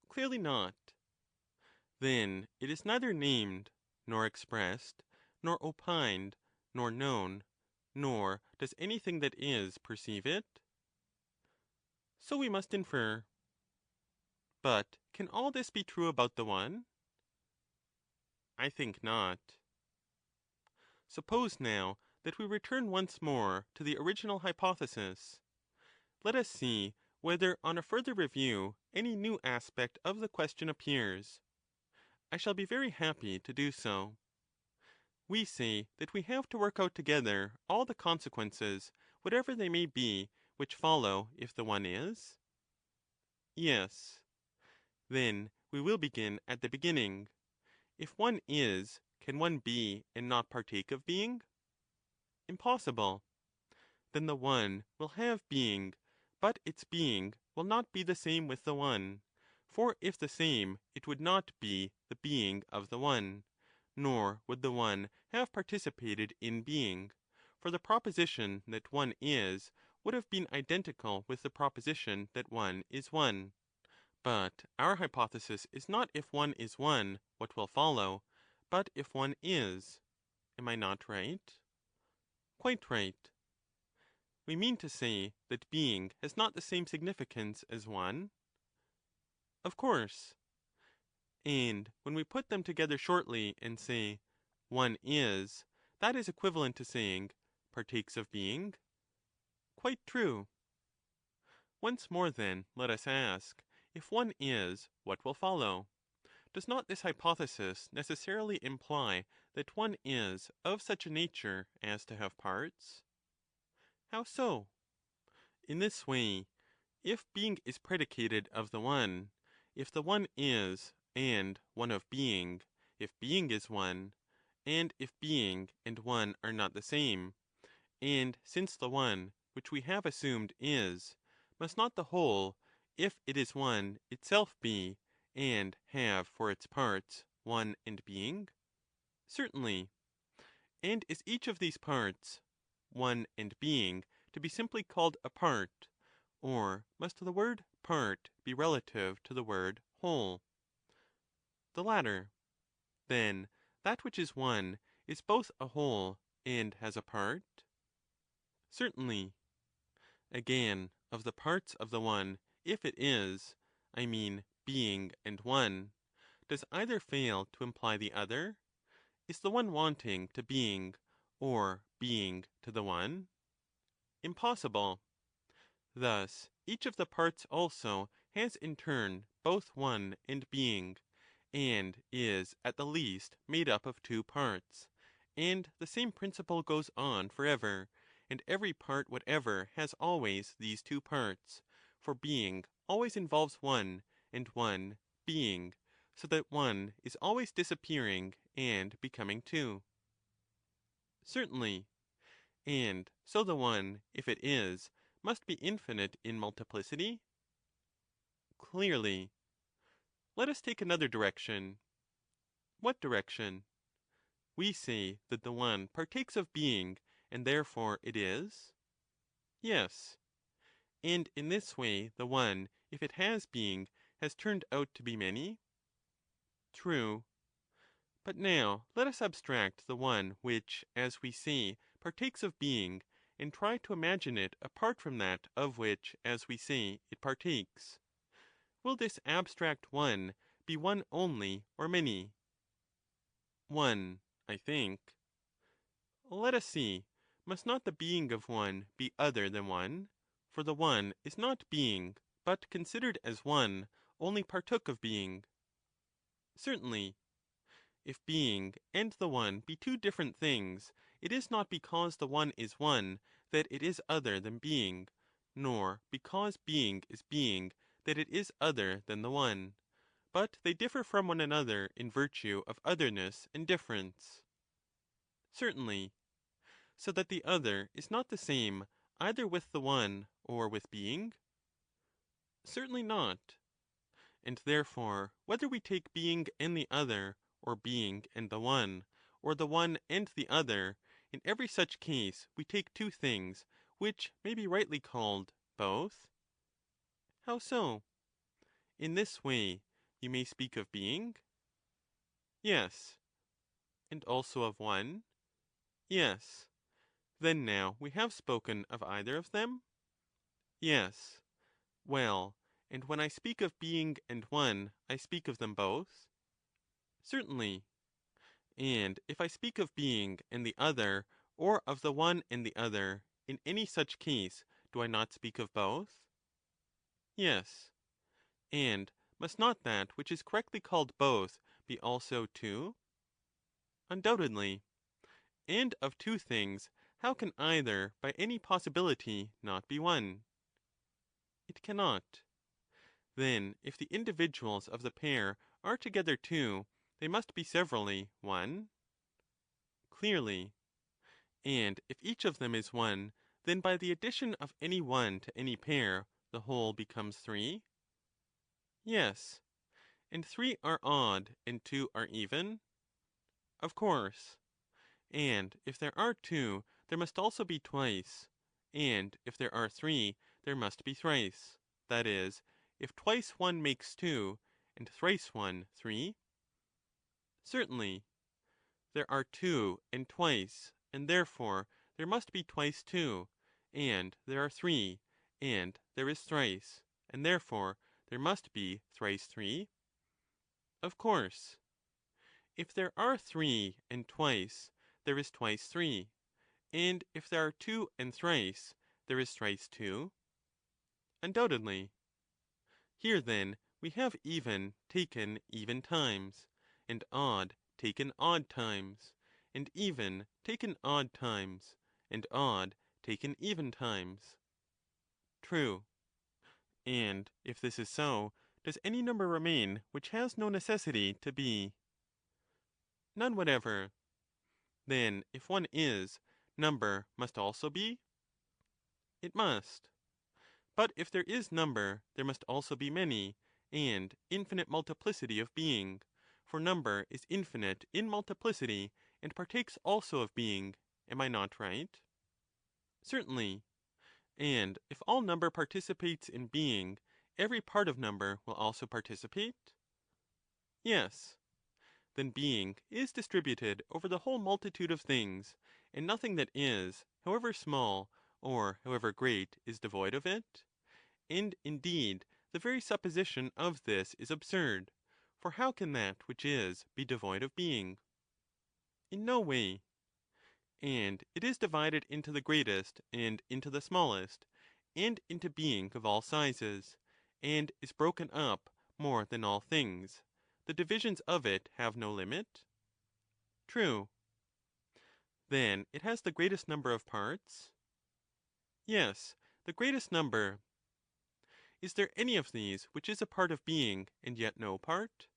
Clearly not. Then it is neither named, nor expressed, nor opined, nor known, nor does anything that is perceive it? So we must infer. But can all this be true about the one? I think not. Suppose now that we return once more to the original hypothesis. Let us see whether on a further review any new aspect of the question appears. I shall be very happy to do so. We say that we have to work out together all the consequences, whatever they may be, which follow if the one is? Yes. Then we will begin at the beginning. If one is, can one be and not partake of being? Impossible. Then the one will have being, but its being will not be the same with the one. For if the same, it would not be the being of the one, nor would the one have participated in being. For the proposition that one is would have been identical with the proposition that one is one. But our hypothesis is not if one is one, what will follow, but if one is. Am I not right? Quite right. We mean to say that being has not the same significance as one? Of course. And when we put them together shortly and say, one is, that is equivalent to saying, partakes of being? Quite true. Once more, then, let us ask, if one is, what will follow? Does not this hypothesis necessarily imply that one is of such a nature as to have parts? How so? In this way, if being is predicated of the one, if the one is, and one of being, if being is one, and if being and one are not the same, and since the one, which we have assumed is, must not the whole, if it is one, itself be, and have for its parts one and being? Certainly. And is each of these parts, one and being, to be simply called a part, or must the word part be relative to the word whole? The latter. Then that which is one is both a whole and has a part? Certainly. Again, of the parts of the one, if it is, I mean being and one, does either fail to imply the other? Is the one wanting to being, or being to the one? Impossible. Thus each of the parts also has in turn both one and being, and is at the least made up of two parts, and the same principle goes on forever, and every part whatever has always these two parts, for being always involves one, and one being, so that one is always disappearing and becoming two. Certainly. And so the one, if it is, must be infinite in multiplicity? Clearly. Let us take another direction. What direction? We say that the one partakes of being, and therefore it is? Yes. And in this way the one, if it has being, has turned out to be many? True. But now let us abstract the one which, as we say, partakes of being, and try to imagine it apart from that of which, as we say, it partakes. Will this abstract one be one only or many? One, I think. Let us see. Must not the being of one be other than one? For the one is not being, but considered as one, only partook of being. Certainly. If being and the one be two different things, it is not because the one is one that it is other than being, nor because being is being that it is other than the one, but they differ from one another in virtue of otherness and difference. Certainly. So that the other is not the same either with the one or with being? Certainly not. And therefore, whether we take being and the other, or being and the one, or the one and the other, in every such case we take two things, which may be rightly called both? How so? In this way you may speak of being? Yes. And also of one? Yes. Then now we have spoken of either of them? Yes. Well, and when I speak of being and one, I speak of them both? Certainly. And if I speak of being and the other, or of the one and the other, in any such case, do I not speak of both? Yes. And must not that which is correctly called both be also two? Undoubtedly. And of two things, how can either by any possibility not be one? It cannot. Then if the individuals of the pair are together two, they must be severally one? Clearly. And if each of them is one, then by the addition of any one to any pair, the whole becomes three? Yes. And three are odd, and two are even? Of course. And if there are two, there must also be twice. And if there are three, there must be thrice. That is, if twice one makes two, and thrice one three? Certainly. There are two and twice, and therefore there must be twice two, and there are three, and there is thrice, and therefore there must be thrice three? Of course. If there are three and twice, there is twice three, and if there are two and thrice, there is thrice 2? Undoubtedly. Here, then, we have even taken even times, and odd taken odd times, and even taken odd times, and odd taken even times. True. And if this is so, does any number remain which has no necessity to be? None whatever. Then, if one is, number must also be? It must. But if there is number, there must also be many, and infinite multiplicity of being, for number is infinite in multiplicity, and partakes also of being. Am I not right? Certainly. And if all number participates in being, every part of number will also participate? Yes. Then being is distributed over the whole multitude of things, and nothing that is, however small or however great, is devoid of it? And indeed, the very supposition of this is absurd, for how can that which is be devoid of being? In no way. And it is divided into the greatest and into the smallest, and into being of all sizes, and is broken up more than all things. The divisions of it have no limit? True. Then it has the greatest number of parts? Yes, the greatest number. Is there any of these which is a part of being, and yet no part?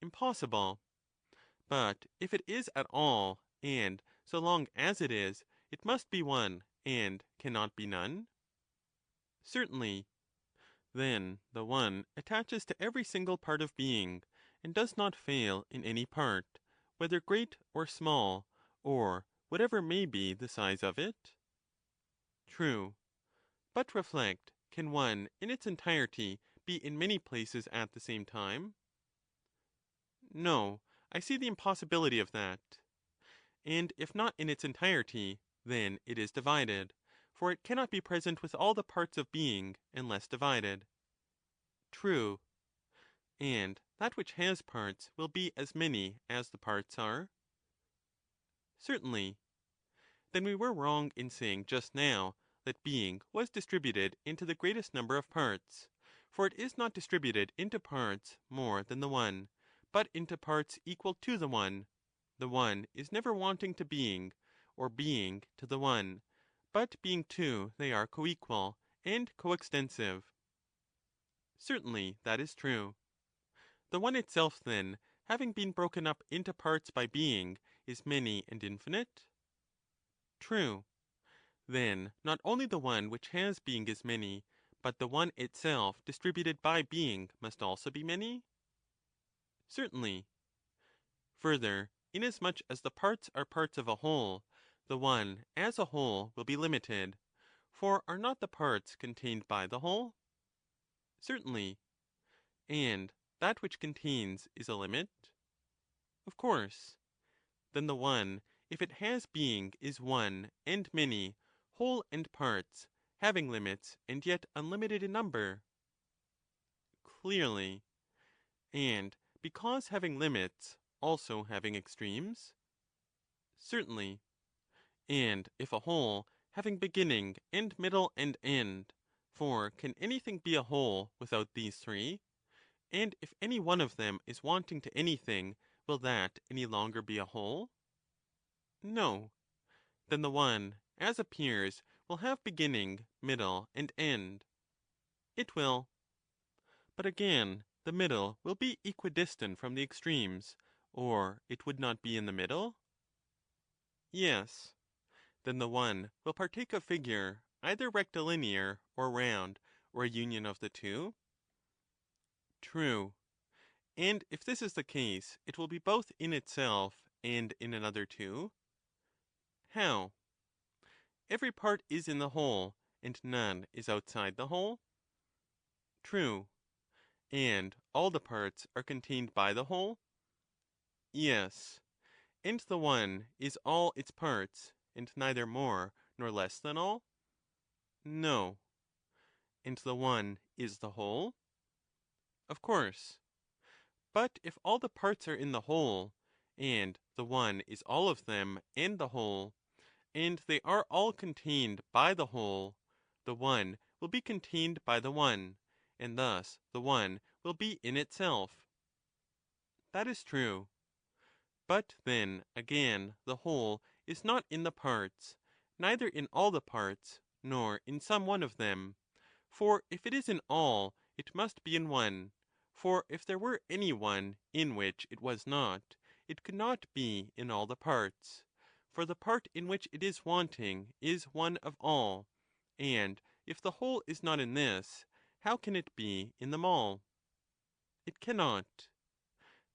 Impossible. But if it is at all, and so long as it must be one, and cannot be none? Certainly. Then the one attaches to every single part of being, and does not fail in any part, whether great or small, or whatever may be the size of it? True. But reflect, can one in its entirety be in many places at the same time? No, I see the impossibility of that. And if not in its entirety, then it is divided, for it cannot be present with all the parts of being unless divided. True. And that which has parts will be as many as the parts are? Certainly. Then we were wrong in saying just now that being was distributed into the greatest number of parts, for it is not distributed into parts more than the one, but into parts equal to the one. The one is never wanting to being, or being to the one, but being two they are coequal and coextensive. Certainly that is true. The one itself, then, having been broken up into parts by being, is many and infinite? True. Then not only the one which has being is many, but the one itself distributed by being must also be many? Certainly. Further, inasmuch as the parts are parts of a whole, the one as a whole will be limited, for are not the parts contained by the whole? Certainly. And that which contains is a limit? Of course. Then the one, if it has being, is one and many, whole and parts, having limits and yet unlimited in number? Clearly. And because having limits, also having extremes? Certainly. And if a whole, having beginning and middle and end, for can anything be a whole without these three? And if any one of them is wanting to anything, will that any longer be a whole? No. Then the one, as appears, will have beginning, middle, and end. It will. But again, the middle will be equidistant from the extremes, or it would not be in the middle? Yes. Then the one will partake of figure, either rectilinear or round, or a union of the two? True. And if this is the case, it will be both in itself and in another too? How? Every part is in the whole, and none is outside the whole? True. And all the parts are contained by the whole? Yes. And the one is all its parts, and neither more nor less than all? No. And the one is the whole? Of course. But if all the parts are in the whole, and the one is all of them and the whole, and they are all contained by the whole, the one will be contained by the one, and thus the one will be in itself. That is true. But then, again, the whole is not in the parts, neither in all the parts, nor in some one of them. For if it is in all, it must be in one. For if there were any one in which it was not, it could not be in all the parts. For the part in which it is wanting is one of all. And if the whole is not in this, how can it be in them all? It cannot.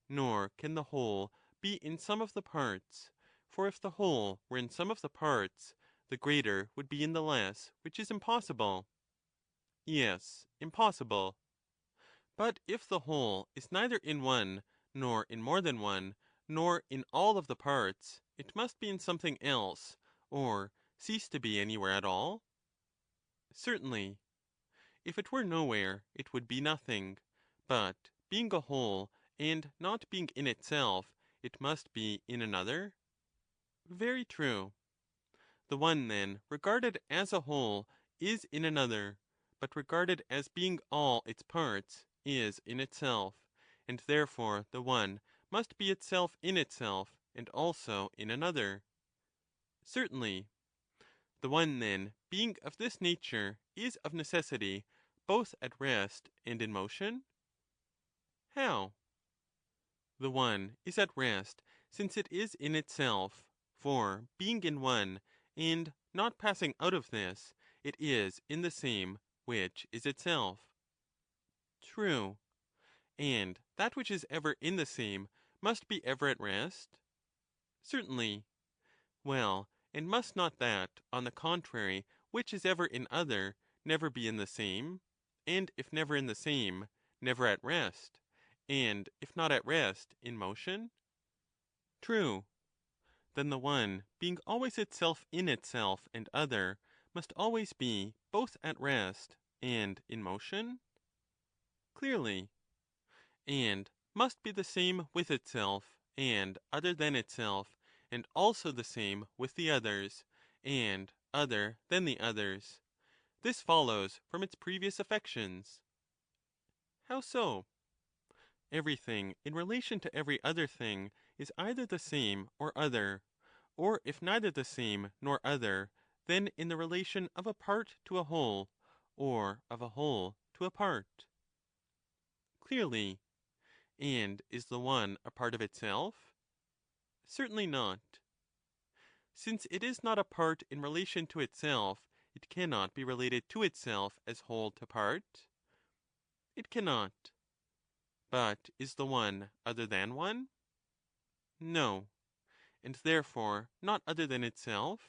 Nor can the whole be in some of the parts. For if the whole were in some of the parts, the greater would be in the less, which is impossible. Yes, impossible. But if the whole is neither in one, nor in more than one, nor in all of the parts, it must be in something else, or cease to be anywhere at all? Certainly. If it were nowhere, it would be nothing. But being a whole, and not being in itself, it must be in another? Very true. The one, then, regarded as a whole, is in another, but regarded as being all its parts, is in itself, and therefore the one must be itself in itself, and also in another. Certainly. The one, then, being of this nature, is of necessity both at rest and in motion? How? The one is at rest, since it is in itself, for being in one, and not passing out of this, it is in the same, which is itself. True. And that which is ever in the same must be ever at rest? Certainly. Well, and must not that, on the contrary, which is ever in other, never be in the same? And if never in the same, never at rest? And if not at rest, in motion? True. Then the one, being always itself in itself and other, must always be both at rest and in motion? Clearly. And must be the same with itself, and other than itself, and also the same with the others, and other than the others. This follows from its previous affections. How so? Everything in relation to every other thing is either the same or other, or if neither the same nor other, then in the relation of a part to a whole, or of a whole to a part. Clearly. And is the one a part of itself? Certainly not. Since it is not a part in relation to itself, it cannot be related to itself as whole to part? It cannot. But is the one other than one? No. And therefore not other than itself?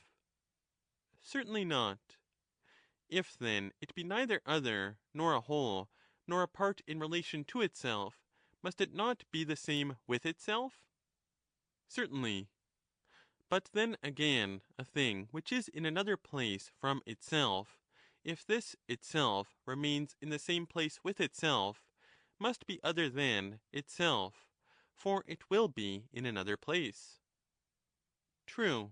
Certainly not. If then it be neither other, nor a whole, nor a part in relation to itself, must it not be the same with itself? Certainly. But then again, a thing which is in another place from itself, if this itself remains in the same place with itself, must be other than itself, for it will be in another place. True.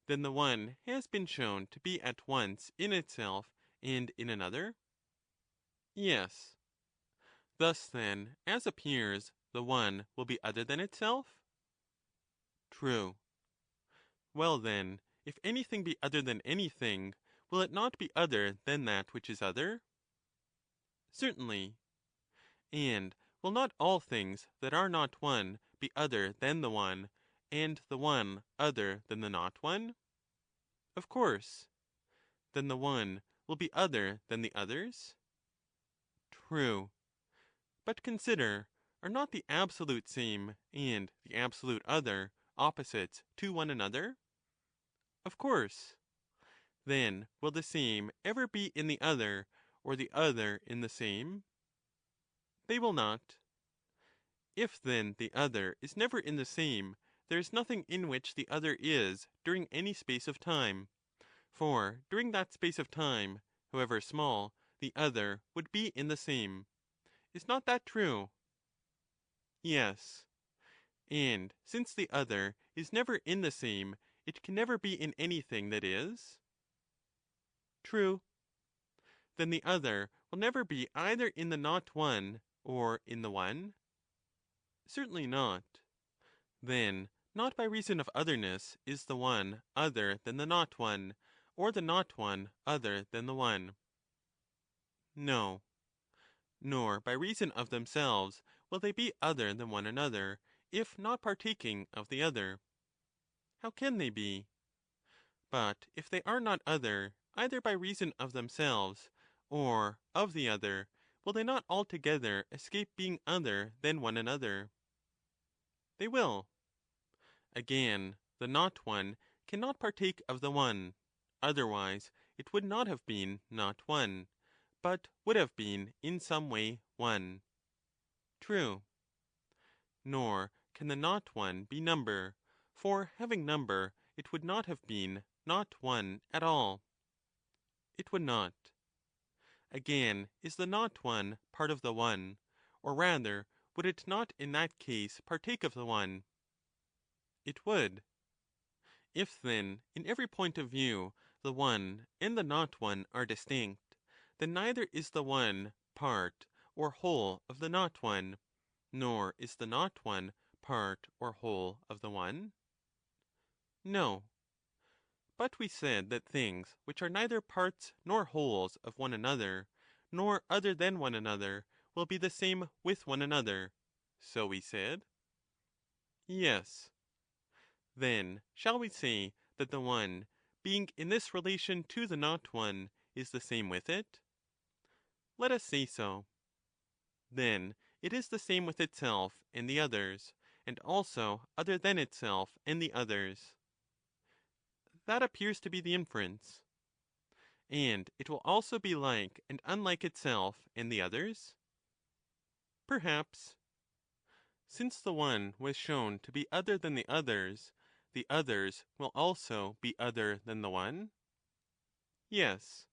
Then the one has been shown to be at once in itself and in another? Yes. Thus then, as appears, the one will be other than itself? True. Well then, if anything be other than anything, will it not be other than that which is other? Certainly. And will not all things that are not one be other than the one, and the one other than the not one? Of course. Then the one will be other than the others? True. But consider, are not the absolute same and the absolute other opposites to one another? Of course. Then will the same ever be in the other, or the other in the same? They will not. If then the other is never in the same, there is nothing in which the other is during any space of time. For during that space of time, however small, the other would be in the same. Is not that true? Yes. And since the other is never in the same, it can never be in anything that is? True. Then the other will never be either in the not one or in the one? Certainly not. Then, not by reason of otherness is the one other than the not one, or the not one other than the one. No. Nor by reason of themselves will they be other than one another, if not partaking of the other. How can they be? But if they are not other, either by reason of themselves, or of the other, will they not altogether escape being other than one another? They will. Again, the not one cannot partake of the one, otherwise it would not have been not one, but would have been in some way one. True. Nor can the not one be number, for having number it would not have been not one at all. It would not. Again, is the not one part of the one, or rather, would it not in that case partake of the one? It would. If then, in every point of view, the one and the not one are distinct, then neither is the one part or whole of the not one, nor is the not one part or whole of the one? No. But we said that things which are neither parts nor wholes of one another, nor other than one another, will be the same with one another. So we said? Yes. Then shall we say that the one, being in this relation to the not one, is the same with it? Let us say so. Then it is the same with itself and the others, and also other than itself and the others. That appears to be the inference. And it will also be like and unlike itself and the others? Perhaps. Since the one was shown to be other than the others will also be other than the one? Yes.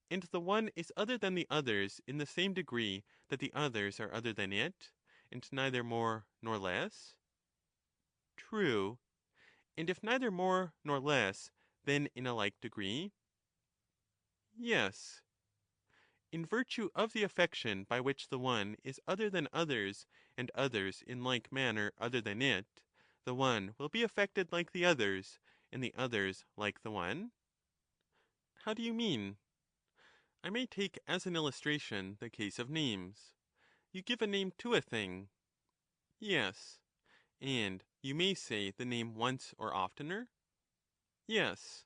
And the one is other than the others in the same degree that the others are other than it, and neither more nor less? True. And if neither more nor less, then in a like degree? Yes. In virtue of the affection by which the one is other than others, and others in like manner other than it, the one will be affected like the others, and the others like the one? How do you mean? I may take as an illustration the case of names. You give a name to a thing. Yes. And you may say the name once or oftener? Yes.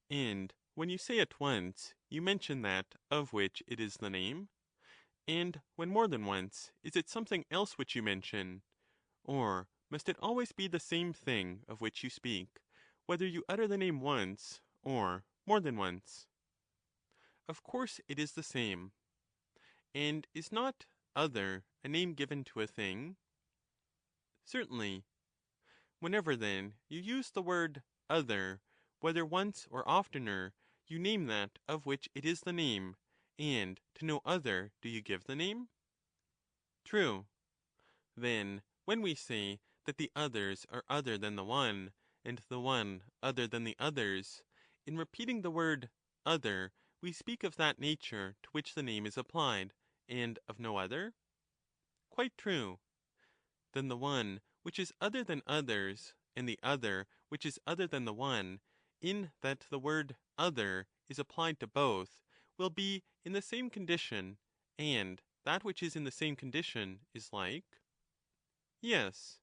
And when you say it once, you mention that of which it is the name? And when more than once, is it something else which you mention? Or must it always be the same thing of which you speak, whether you utter the name once or more than once? Of course it is the same. And is not other a name given to a thing? Certainly. Whenever, then, you use the word other, whether once or oftener, you name that of which it is the name, and to no other do you give the name? True. Then, when we say that the others are other than the one, and the one other than the others, in repeating the word other, we speak of that nature to which the name is applied, and of no other? Quite true. Then the one which is other than others, and the other which is other than the one, in that the word other is applied to both, will be in the same condition, and that which is in the same condition is like? Yes.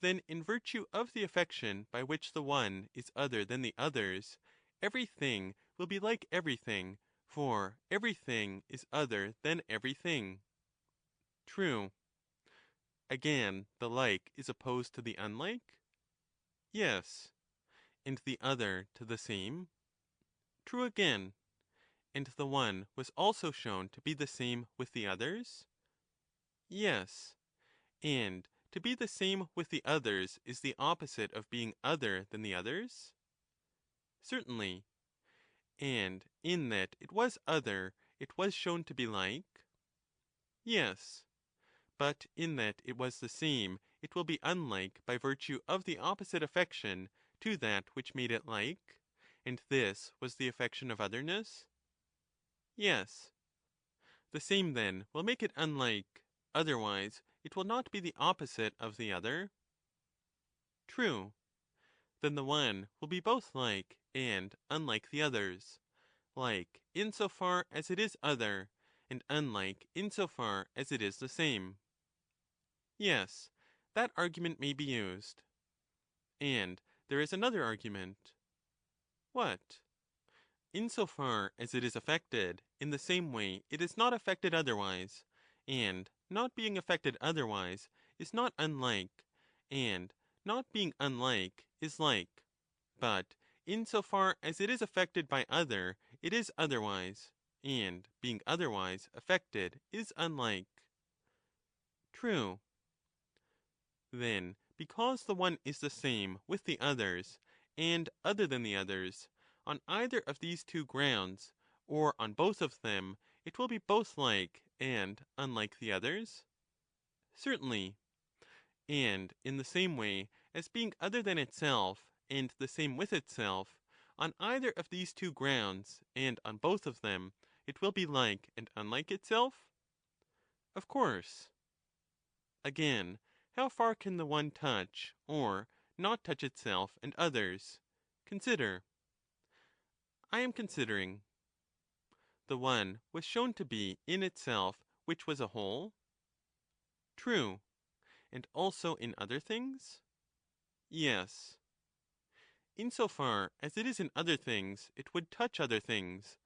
Then in virtue of the affection by which the one is other than the others, everything will be like everything, for everything is other than everything. True. Again, the like is opposed to the unlike? Yes. And the other to the same? True again. And the one was also shown to be the same with the others? Yes. And to be the same with the others is the opposite of being other than the others? Certainly. And in that it was other, it was shown to be like? Yes. But in that it was the same, it will be unlike by virtue of the opposite affection to that which made it like, and this was the affection of otherness? Yes. The same then will make it unlike, otherwise it will not be the opposite of the other? True. Then the one will be both like and unlike the others, like in so far as it is other, and unlike in so far as it is the same. Yes, that argument may be used. And there is another argument. What? In so far as it is affected, in the same way it is not affected otherwise, and not being affected otherwise is not unlike, and not being unlike is like. But in so far as it is affected by other, it is otherwise, and being otherwise affected is unlike. True. Then, because the one is the same with the others, and other than the others, on either of these two grounds, or on both of them, it will be both like and unlike the others? Certainly. And in the same way, as being other than itself, and the same with itself, on either of these two grounds, and on both of them, it will be like and unlike itself? Of course. Again, how far can the one touch, or not touch itself and others? Consider. I am considering. The one was shown to be in itself, which was a whole? True. And also in other things? Yes. In so far as it is in other things, it would touch other things,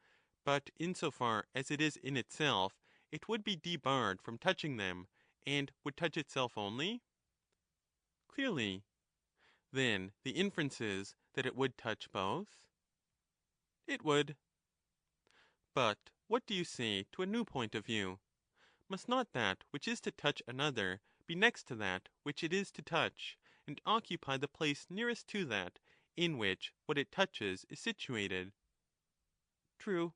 but in so far as it is in itself, it would be debarred from touching them, and would touch itself only? Clearly. Then the inference is that it would touch both? It would. But what do you say to a new point of view? Must not that which is to touch another be next to that which it is to touch, and occupy the place nearest to that in which what it touches is situated? True.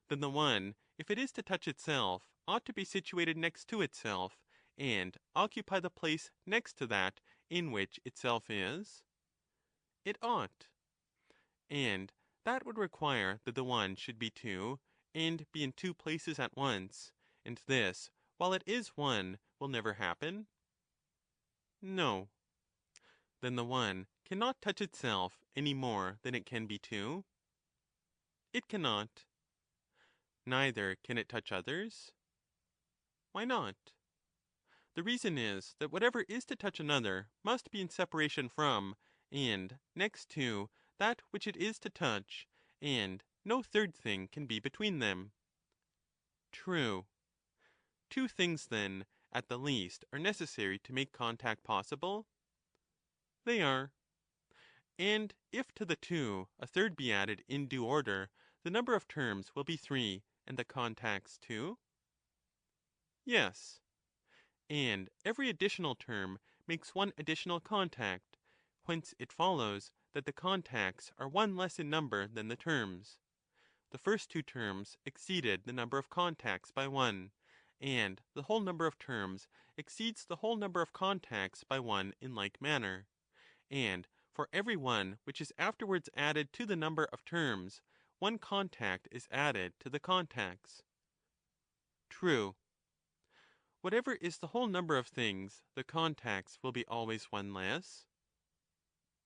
Then the one, if it is to touch itself, ought to be situated next to itself, and occupy the place next to that in which itself is? It ought. And that would require that the one should be two, and be in two places at once, and this, while it is one, will never happen? No. Then the one cannot touch itself any more than it can be two? It cannot. Neither can it touch others? Why not? The reason is that whatever is to touch another must be in separation from, and next to, that which it is to touch, and no third thing can be between them. True. Two things, then, at the least, are necessary to make contact possible? They are. And if to the two a third be added in due order, the number of terms will be three, and the contacts two? Yes. And every additional term makes one additional contact, whence it follows that the contacts are one less in number than the terms. The first two terms exceeded the number of contacts by one, and the whole number of terms exceeds the whole number of contacts by one in like manner. And for every one which is afterwards added to the number of terms, one contact is added to the contacts. True. Whatever is the whole number of things, the contacts will be always one less?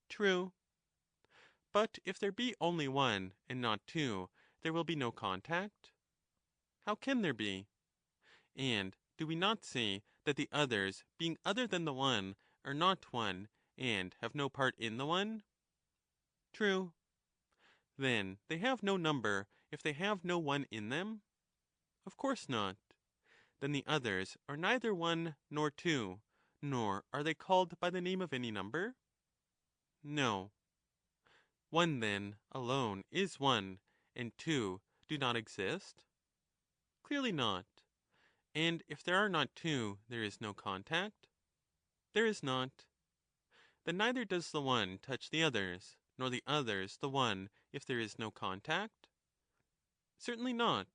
True. But if there be only one, and not two, there will be no contact? How can there be? And do we not say that the others, being other than the one, are not one, and have no part in the one? True. Then they have no number if they have no one in them? Of course not. Then the others are neither one nor two, nor are they called by the name of any number? No. One, then, alone is one, and two do not exist? Clearly not. And if there are not two, there is no contact? There is not. Then neither does the one touch the others, nor the others the one, if there is no contact? Certainly not.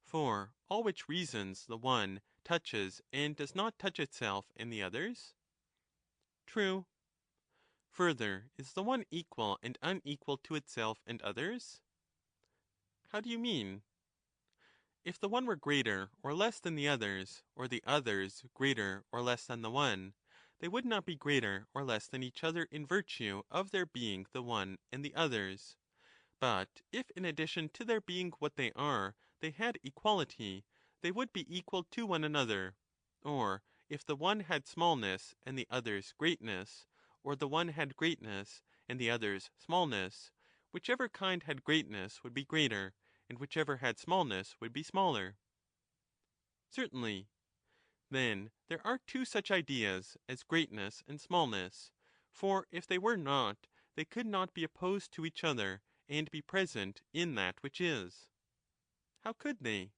For all which reasons the one touches and does not touch itself and the others? True. Further, is the one equal and unequal to itself and others? How do you mean? If the one were greater or less than the others, or the others greater or less than the one, they would not be greater or less than each other in virtue of their being the one and the others. But if in addition to their being what they are, they had equality, they would be equal to one another. Or if the one had smallness and the others greatness, or the one had greatness and the others smallness, whichever kind had greatness would be greater, and whichever had smallness would be smaller. Certainly. Then there are two such ideas as greatness and smallness, for if they were not, they could not be opposed to each other and be present in that which is. How could they?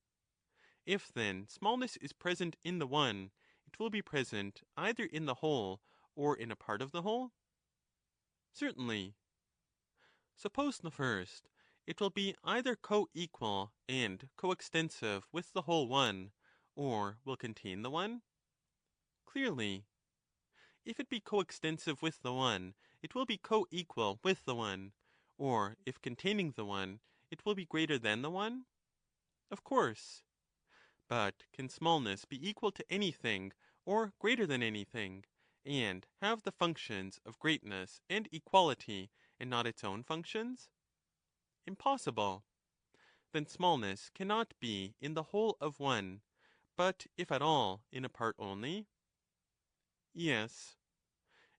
If then smallness is present in the one, it will be present either in the whole or in a part of the whole? Certainly. Suppose the first, it will be either co-equal and coextensive with the whole one, or will contain the one? Clearly. If it be coextensive with the one, it will be co-equal with the one, or if containing the one, it will be greater than the one? Of course. But can smallness be equal to anything, or greater than anything, and have the functions of greatness and equality, and not its own functions? Impossible. Then smallness cannot be in the whole of one, but if at all, in a part only? Yes.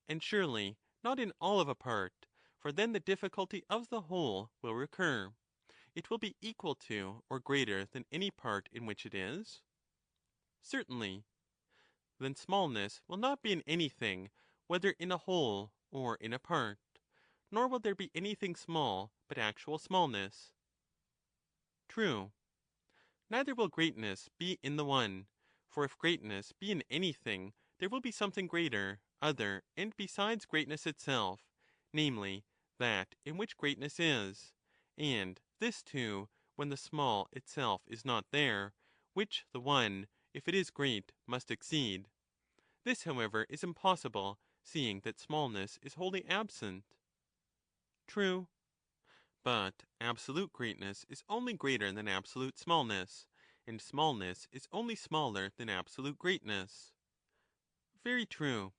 And surely not in all of a part, for then the difficulty of the whole will recur. It will be equal to or greater than any part in which it is? Certainly. Then smallness will not be in anything, whether in a whole or in a part, nor will there be anything small but actual smallness. True. Neither will greatness be in the one, for if greatness be in anything, there will be something greater, other, and besides greatness itself, namely, that in which greatness is, and this too, when the small itself is not there, which the one, if it is great, must exceed. This, however, is impossible, seeing that smallness is wholly absent. True. But absolute greatness is only greater than absolute smallness, and smallness is only smaller than absolute greatness. Very true.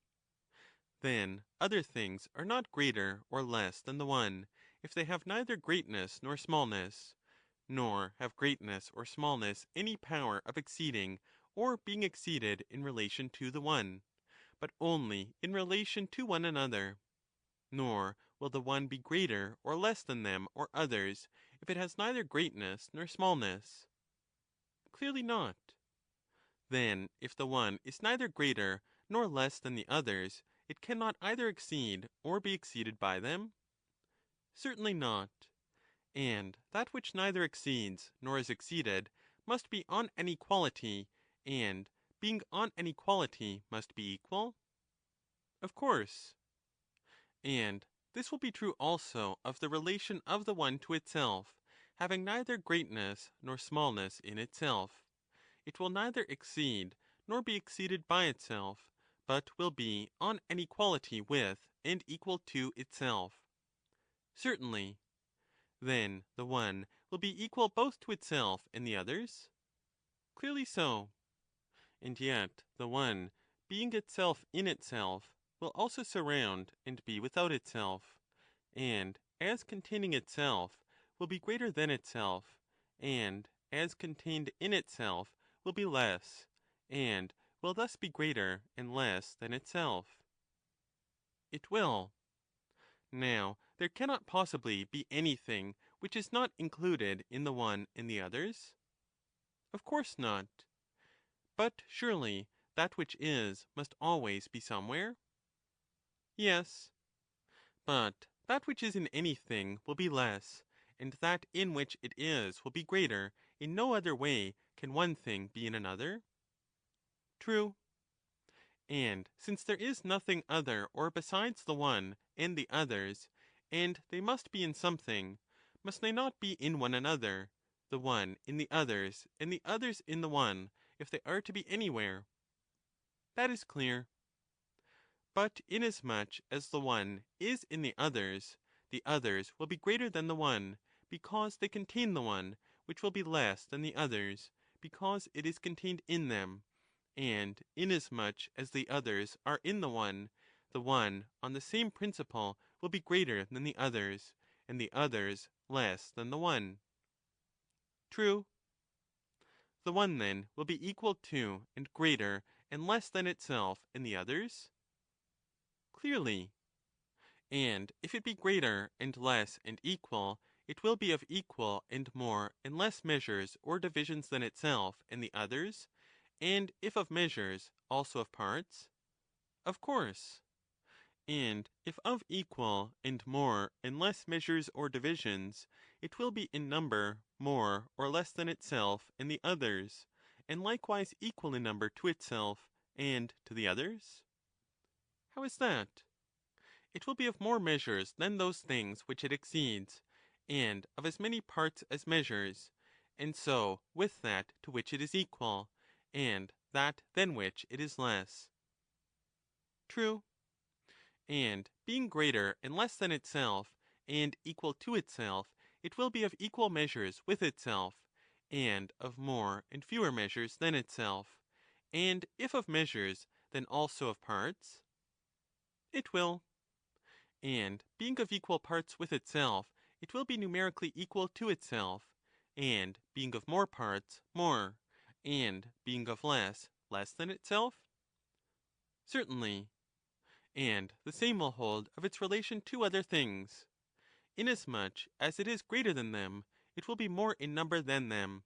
Then other things are not greater or less than the one, if they have neither greatness nor smallness, nor have greatness or smallness any power of exceeding or being exceeded in relation to the one, but only in relation to one another. Nor will the one be greater or less than them or others, if it has neither greatness nor smallness. Clearly not. Then if the one is neither greater nor less than the others, it cannot either exceed or be exceeded by them? Certainly not. And that which neither exceeds nor is exceeded must be on an equality, and being on an equality must be equal? Of course. And this will be true also of the relation of the one to itself, having neither greatness nor smallness in itself. It will neither exceed nor be exceeded by itself, but will be on an equality with and equal to itself. Certainly. Then the one will be equal both to itself and the others? Clearly so. And yet the one, being itself in itself, will also surround and be without itself, and as containing itself will be greater than itself, and as contained in itself will be less, and will thus be greater and less than itself. It will. Now there cannot possibly be anything which is not included in the one and the others? Of course not. But surely that which is must always be somewhere? Yes. But that which is in anything will be less, and that in which it is will be greater. In no other way can one thing be in another? True. And since there is nothing other or besides the one and the others, and they must be in something, must they not be in one another, the one in the others, and the others in the one, if they are to be anywhere? That is clear. But inasmuch as the one is in the others will be greater than the one, because they contain the one, which will be less than the others, because it is contained in them. And inasmuch as the others are in the one on the same principle will be greater than the others, and the others less than the one. True. The one, then, will be equal to and greater and less than itself and the others? Clearly. And if it be greater and less and equal, it will be of equal and more and less measures or divisions than itself and the others, and if of measures, also of parts? Of course. And if of equal and more and less measures or divisions, it will be in number more or less than itself and the others, and likewise equal in number to itself and to the others? How is that? It will be of more measures than those things which it exceeds, and of as many parts as measures, and so with that to which it is equal, and that than which it is less. True. And being greater and less than itself, and equal to itself, it will be of equal measures with itself, and of more and fewer measures than itself, and if of measures, then also of parts? It will. And being of equal parts with itself, it will be numerically equal to itself, and being of more parts, more, and being of less, less than itself? Certainly. And the same will hold of its relation to other things. Inasmuch as it is greater than them, it will be more in number than them,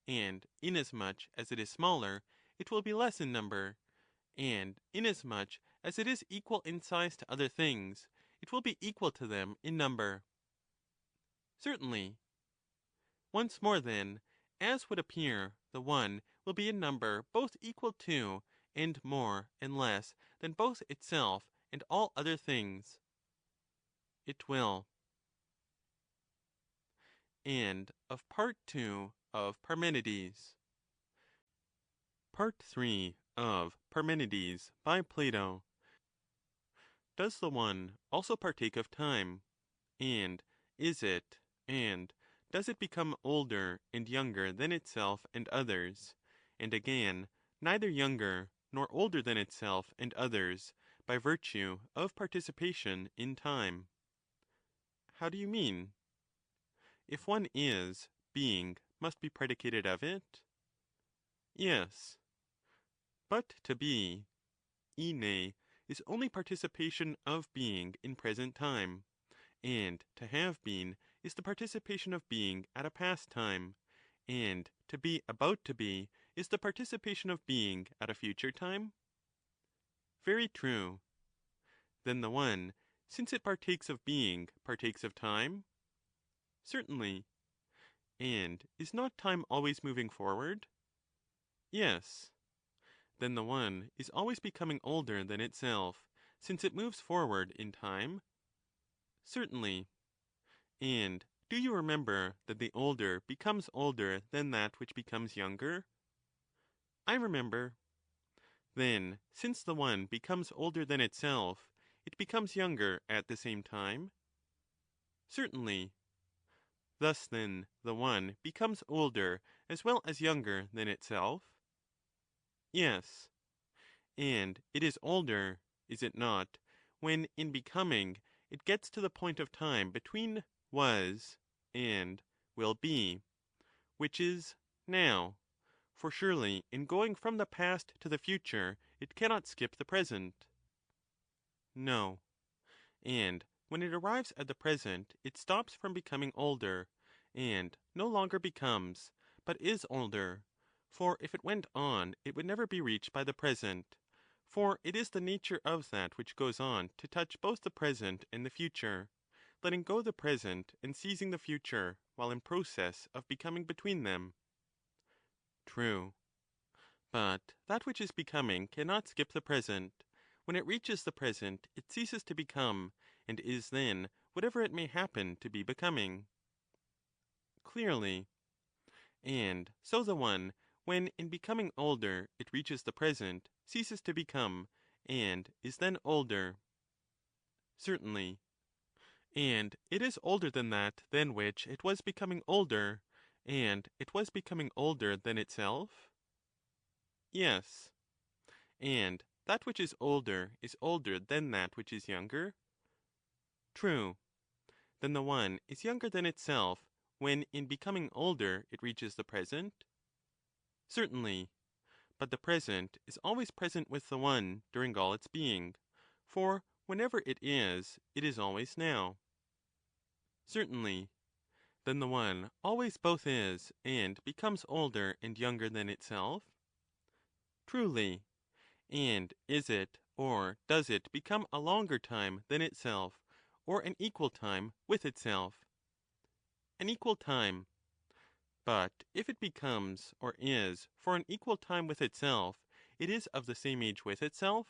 and inasmuch as it is smaller, it will be less in number, and inasmuch as it is equal in size to other things, it will be equal to them in number. Certainly. Once more, then, as would appear, the one will be in number both equal to and more and less than both itself and all other things. It will. End of Part 2 of Parmenides. Part 3 of Parmenides by Plato. Does the one also partake of time? And does it become older and younger than itself and others? And again, neither younger nor older than itself and others, by virtue of participation in time. How do you mean? If one is, being must be predicated of it? Yes. But to be, ine, is only participation of being in present time, and to have been is the participation of being at a past time, and to be about to be is the participation of being at a future time? Very true. Then the one, since it partakes of being, partakes of time? Certainly. And is not time always moving forward? Yes. Then the one is always becoming older than itself, since it moves forward in time? Certainly. And do you remember that the older becomes older than that which becomes younger? I remember. Then, since the one becomes older than itself, it becomes younger at the same time? Certainly. Thus, then, the one becomes older as well as younger than itself? Yes. And it is older, is it not, when in becoming it gets to the point of time between was and will be, which is now, for surely in going from the past to the future it cannot skip the present. No. And when it arrives at the present, it stops from becoming older, and no longer becomes, but is older. For if it went on, it would never be reached by the present. For it is the nature of that which goes on to touch both the present and the future, letting go the present and seizing the future, while in process of becoming between them. True. But that which is becoming cannot skip the present. When it reaches the present, it ceases to become, and is then whatever it may happen to be becoming. Clearly. And so the one, when in becoming older it reaches the present, ceases to become, and is then older. Certainly. And it is older than that than which it was becoming older, and it was becoming older than itself? Yes. And that which is older than that which is younger? True. Then the one is younger than itself when in becoming older it reaches the present? Certainly. But the present is always present with the one during all its being, for whenever it is always now. Certainly. Then the one always both is and becomes older and younger than itself? Truly. And is it, or does it become a longer time than itself, or an equal time with itself? An equal time. But if it becomes, or is, for an equal time with itself, it is of the same age with itself?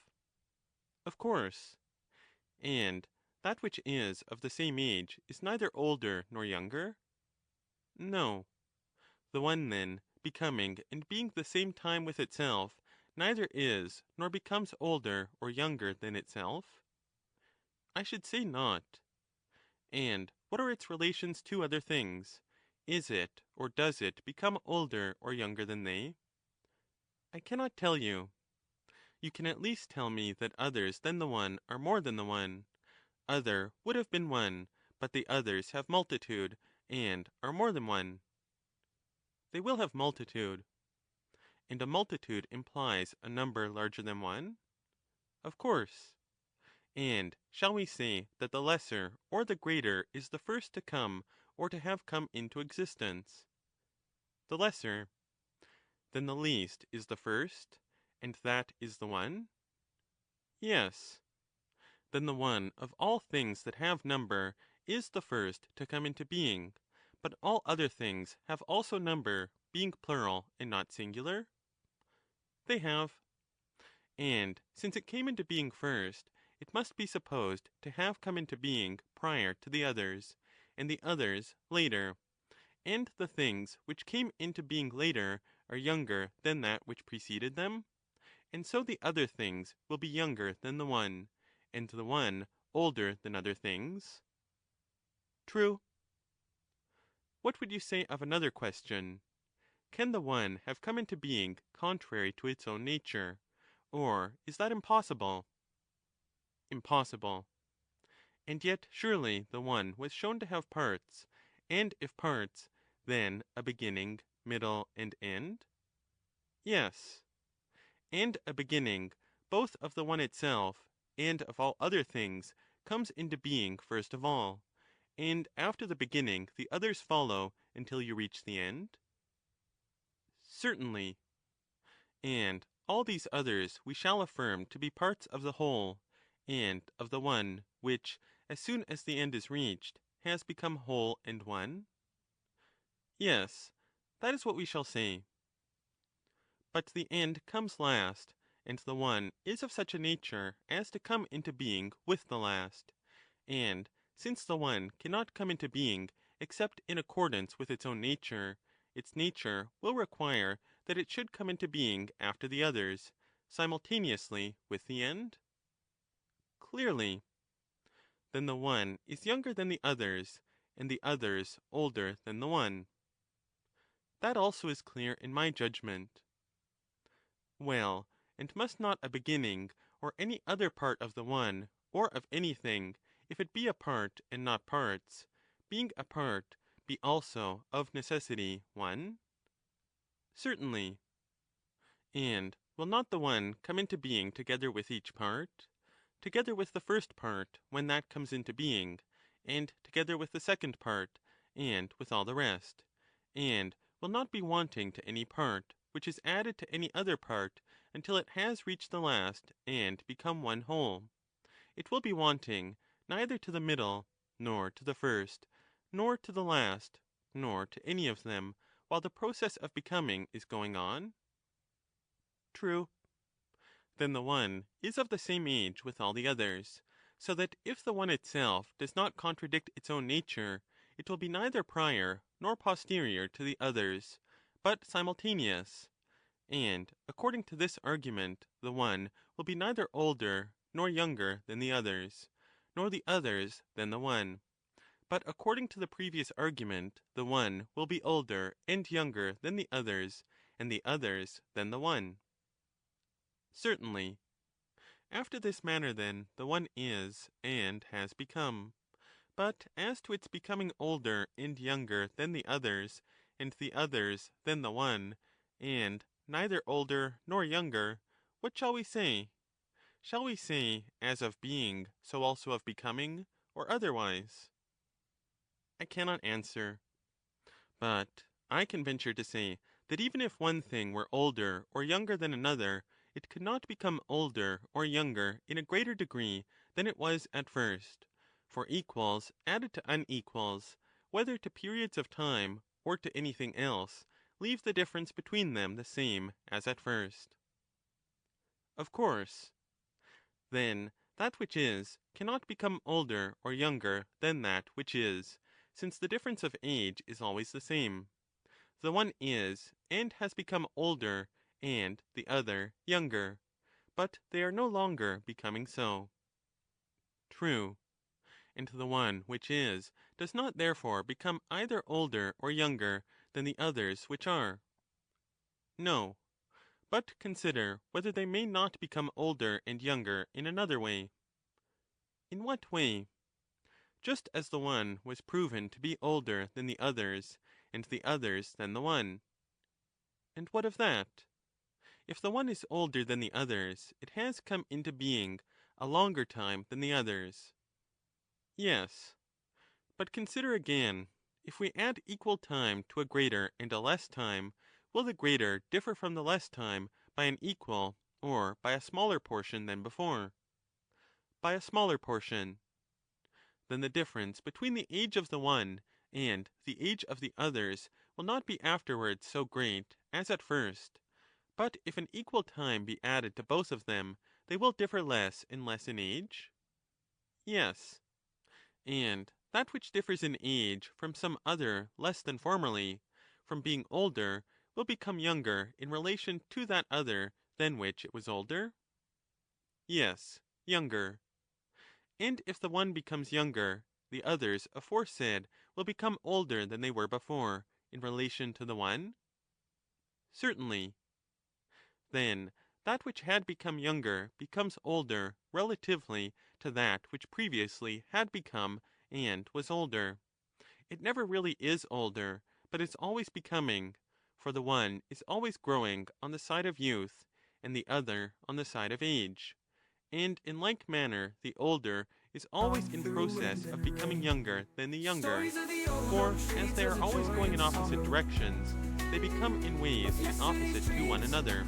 Of course. And that which is of the same age is neither older nor younger? No. The one, then, becoming and being the same time with itself, neither is nor becomes older or younger than itself? I should say not. And what are its relations to other things? Is it, or does it, become older or younger than they? I cannot tell you. You can at least tell me that others than the one are more than the one. Other would have been one, but the others have multitude, and are more than one. They will have multitude. And a multitude implies a number larger than one? Of course. And shall we say that the lesser or the greater is the first to come or to have come into existence? The lesser. Then the least is the first, and that is the one? Yes. Then the one of all things that have number is the first to come into being, but all other things have also number, being plural and not singular? They have. And since it came into being first, it must be supposed to have come into being prior to the others, and the others later. And the things which came into being later are younger than that which preceded them? And so the other things will be younger than the one, and the one older than other things? True. What would you say of another question? Can the one have come into being contrary to its own nature, or is that impossible? Impossible. And yet surely the one was shown to have parts, and if parts, then a beginning, middle, and end? Yes. And a beginning, both of the one itself and of all other things, comes into being first of all, and after the beginning the others follow until you reach the end? Certainly. And all these others we shall affirm to be parts of the whole, and of the one, which, as soon as the end is reached, has become whole and one? Yes, that is what we shall say. But the end comes last, and the one is of such a nature as to come into being with the last. And since the one cannot come into being except in accordance with its own nature, its nature will require that it should come into being after the others, simultaneously with the end? Clearly. Then the one is younger than the others, and the others older than the one. That also is clear in my judgment. Well, and must not a beginning, or any other part of the one, or of anything, if it be a part and not parts, being a part, be also of necessity one? Certainly. And will not the one come into being together with each part? Together with the first part, when that comes into being, and together with the second part, and with all the rest, and will not be wanting to any part, which is added to any other part, until it has reached the last and become one whole. It will be wanting neither to the middle, nor to the first, nor to the last, nor to any of them, while the process of becoming is going on? True. Then the one is of the same age with all the others, so that if the one itself does not contradict its own nature, it will be neither prior nor posterior to the others, but simultaneous. And according to this argument, the one will be neither older nor younger than the others, nor the others than the one. But according to the previous argument, the one will be older and younger than the others, and the others than the one. Certainly. After this manner, then, the one is and has become. But as to its becoming older and younger than the others, and the others than the one, and neither older nor younger, what shall we say? Shall we say, as of being, so also of becoming, or otherwise? I cannot answer. But I can venture to say that even if one thing were older or younger than another, it could not become older or younger in a greater degree than it was at first. For equals added to unequals, whether to periods of time or to anything else, leave the difference between them the same as at first. Of course. Then that which is cannot become older or younger than that which is, since the difference of age is always the same. The one is and has become older, and the other younger, but they are no longer becoming so. True. And the one which is does not therefore become either older or younger than the others which are. No. But consider whether they may not become older and younger in another way. In what way? Just as the one was proven to be older than the others, and the others than the one. And what of that? If the one is older than the others, it has come into being a longer time than the others. Yes. But consider again, if we add equal time to a greater and a less time, will the greater differ from the less time by an equal or by a smaller portion than before? By a smaller portion. Then the difference between the age of the one and the age of the others will not be afterwards so great as at first. But if an equal time be added to both of them, they will differ less and less in age? Yes. And that which differs in age from some other less than formerly, from being older, will become younger in relation to that other than which it was older? Yes, younger. And if the one becomes younger, the others aforesaid will become older than they were before, in relation to the one? Certainly. Then that which had become younger becomes older relatively to that which previously had become and was older. It never really is older, but is always becoming, for the one is always growing on the side of youth, and the other on the side of age. And in like manner the older is always in process of becoming younger than the younger, for as they are always going in opposite directions, they become in ways opposite to one another,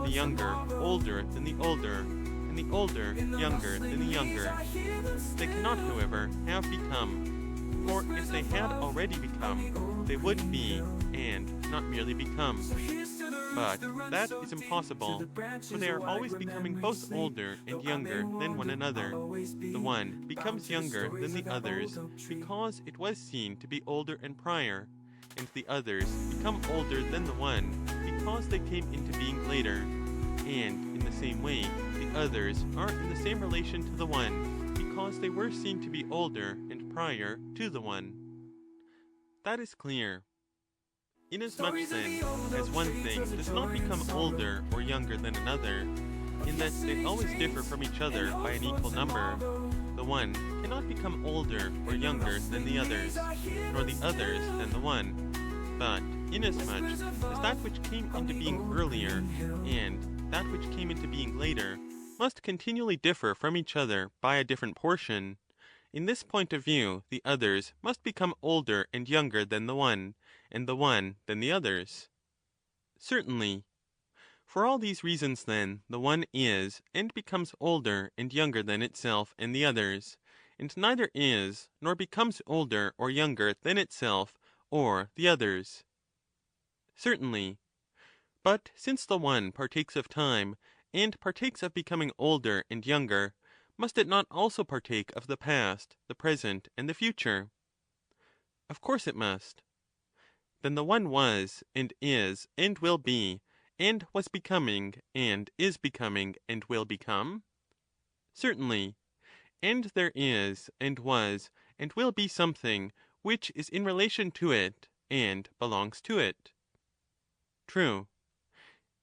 the younger older than the older, and the older younger than the younger. They cannot, however, have become, for if they had already become, they would be, and not merely become. But that is impossible, for they are always becoming both older and younger than one another. The one becomes younger than the others because it was seen to be older and prior, and the others become older than the one because they came into being later. And in the same way, the others are in the same relation to the one because they were seen to be older and prior to the one. That is clear. Inasmuch then as one thing does not become older or younger than another, in that they always differ from each other by an equal number, the one cannot become older or younger than the others, nor the others than the one. But inasmuch as that which came into being earlier and that which came into being later must continually differ from each other by a different portion, in this point of view the others must become older and younger than the one, and the one than the others? Certainly. For all these reasons, then, the one is and becomes older and younger than itself and the others, and neither is nor becomes older or younger than itself or the others. Certainly. But since the one partakes of time, and partakes of becoming older and younger, must it not also partake of the past, the present, and the future? Of course it must. Then the one was, and is, and will be, and was becoming, and is becoming, and will become? Certainly. And there is, and was, and will be something which is in relation to it, and belongs to it? True.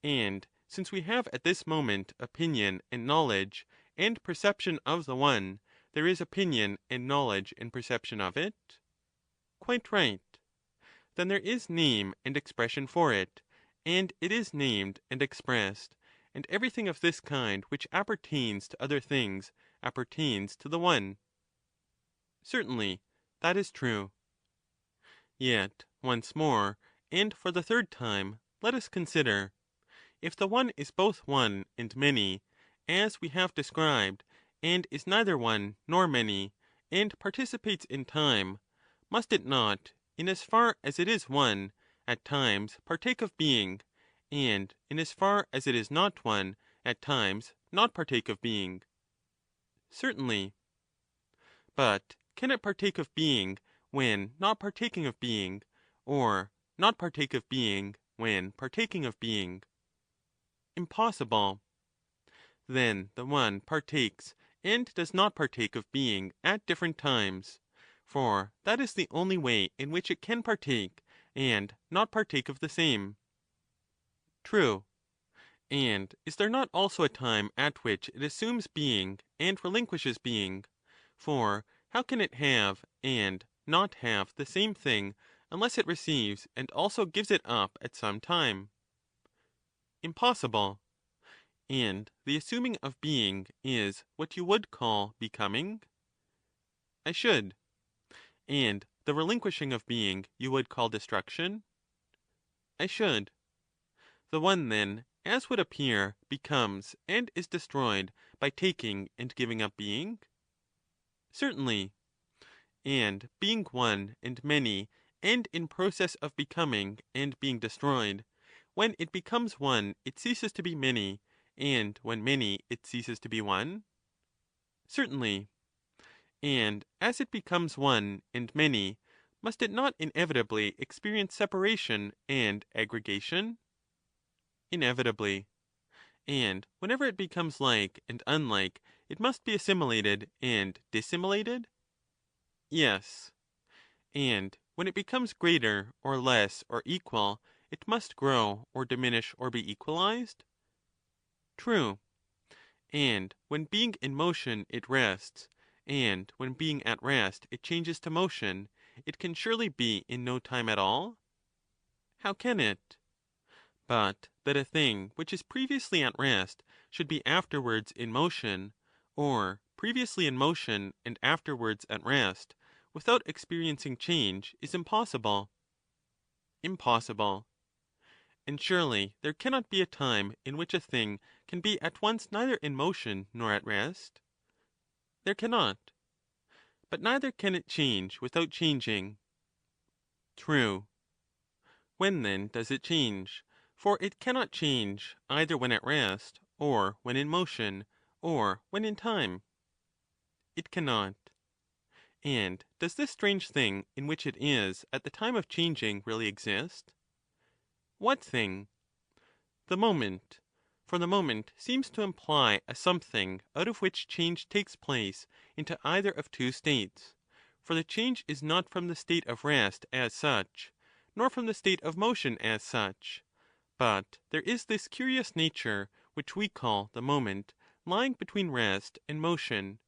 And since we have at this moment opinion and knowledge and perception of the one, there is opinion and knowledge and perception of it? Quite right. Then there is name and expression for it, and it is named and expressed, and everything of this kind which appertains to other things appertains to the one. Certainly, that is true. Yet, once more, and for the third time, let us consider. If the one is both one and many, as we have described, and is neither one nor many, and participates in time, must it not, in as far as it is one, at times partake of being, and in as far as it is not one, at times not partake of being? Certainly. But can it partake of being when not partaking of being, or not partake of being when partaking of being? Impossible. Then the one partakes and does not partake of being at different times, for that is the only way in which it can partake and not partake of the same. True. And is there not also a time at which it assumes being and relinquishes being? For how can it have and not have the same thing unless it receives and also gives it up at some time? Impossible. And the assuming of being is what you would call becoming? I should. And the relinquishing of being you would call destruction? I should. The one, then, as would appear, becomes and is destroyed by taking and giving up being? Certainly. And being one and many, and in process of becoming and being destroyed, when it becomes one it ceases to be many, and when many it ceases to be one? Certainly. And as it becomes one and many, must it not inevitably experience separation and aggregation? Inevitably. And whenever it becomes like and unlike, it must be assimilated and dissimilated? Yes. And when it becomes greater or less or equal, it must grow or diminish or be equalized? True. And when being in motion it rests, and when being at rest it changes to motion, it can surely be in no time at all? How can it? But that a thing which is previously at rest should be afterwards in motion, or previously in motion and afterwards at rest, without experiencing change, is impossible. Impossible. And surely there cannot be a time in which a thing can be at once neither in motion nor at rest? There cannot. But neither can it change without changing. True. When then does it change? For it cannot change either when at rest, or when in motion, or when in time. It cannot. And does this strange thing in which it is at the time of changing really exist? What thing? The moment. For the moment seems to imply a something out of which change takes place into either of two states. For the change is not from the state of rest as such, nor from the state of motion as such, but there is this curious nature which we call the moment, lying between rest and motion,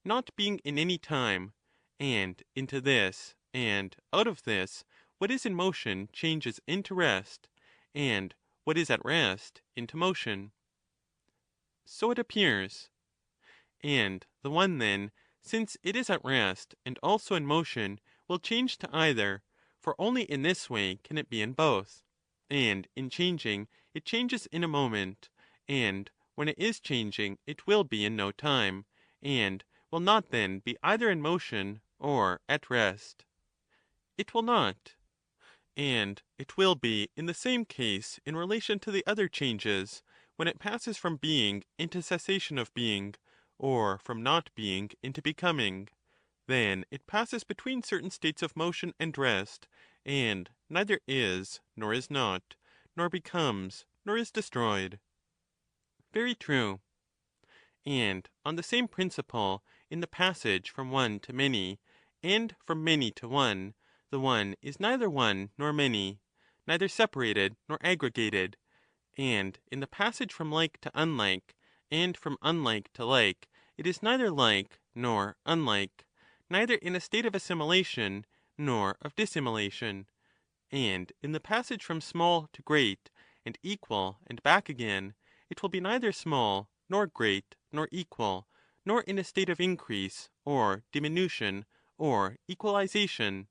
not being in any time, and into this, and out of this, what is in motion changes into rest, and what is at rest into motion. So it appears. And the one then, since it is at rest and also in motion, will change to either, for only in this way can it be in both. And in changing, it changes in a moment, and when it is changing, it will be in no time, and will not then be either in motion or at rest. It will not. And it will be in the same case in relation to the other changes, when it passes from being into cessation of being, or from not being into becoming. Then it passes between certain states of motion and rest, and neither is, nor is not, nor becomes, nor is destroyed. Very true. And on the same principle, in the passage from one to many, and from many to one, the one is neither one nor many, neither separated nor aggregated. And in the passage from like to unlike, and from unlike to like, it is neither like nor unlike, neither in a state of assimilation nor of dissimilation. And in the passage from small to great, and equal and back again, it will be neither small, nor great, nor equal, nor in a state of increase, or diminution, or equalization.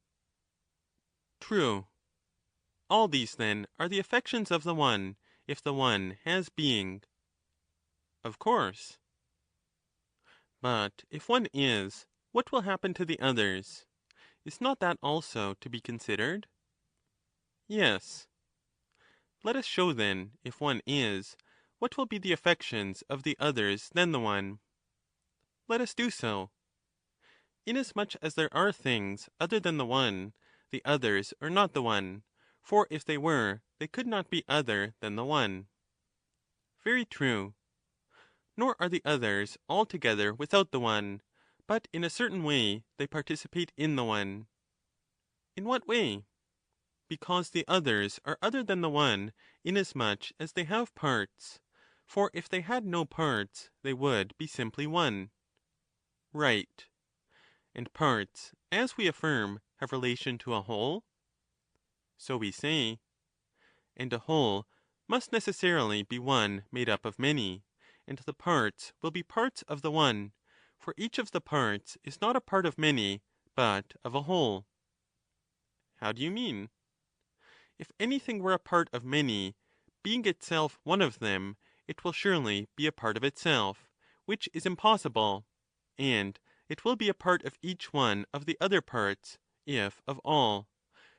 True. All these, then, are the affections of the one, if the one has being. Of course. But if one is, what will happen to the others? Is not that also to be considered? Yes. Let us show then, if one is, what will be the affections of the others than the one. Let us do so. Inasmuch as there are things other than the one, the others are not the one, for if they were, they could not be other than the one. Very true. Nor are the others altogether without the one, but in a certain way they participate in the one. In what way? Because the others are other than the one, inasmuch as they have parts. For if they had no parts, they would be simply one. Right. And parts, as we affirm, have relation to a whole? So we say. And a whole must necessarily be one made up of many, and the parts will be parts of the one, for each of the parts is not a part of many, but of a whole. How do you mean? If anything were a part of many, being itself one of them, it will surely be a part of itself, which is impossible, and it will be a part of each one of the other parts, if of all.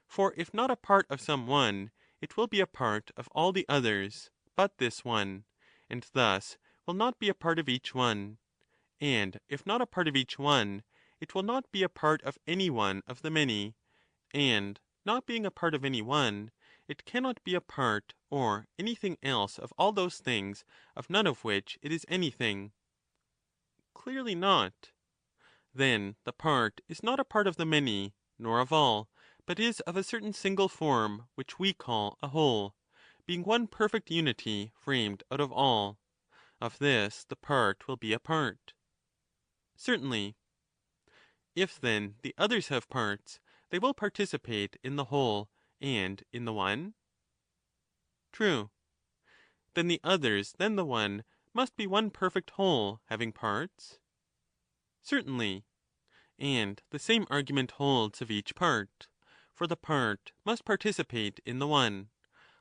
For if not a part of some one, it will be a part of all the others, but this one, and thus will not be a part of each one. And if not a part of each one, it will not be a part of any one of the many, and not being a part of any one, it cannot be a part or anything else of all those things, of none of which it is anything. Clearly not. Then the part is not a part of the many, nor of all, but is of a certain single form, which we call a whole, being one perfect unity framed out of all. Of this the part will be a part. Certainly. If then the others have parts, they will participate in the whole and in the one? True. Then the others than the one must be one perfect whole having parts? Certainly. And the same argument holds of each part. For the part must participate in the one.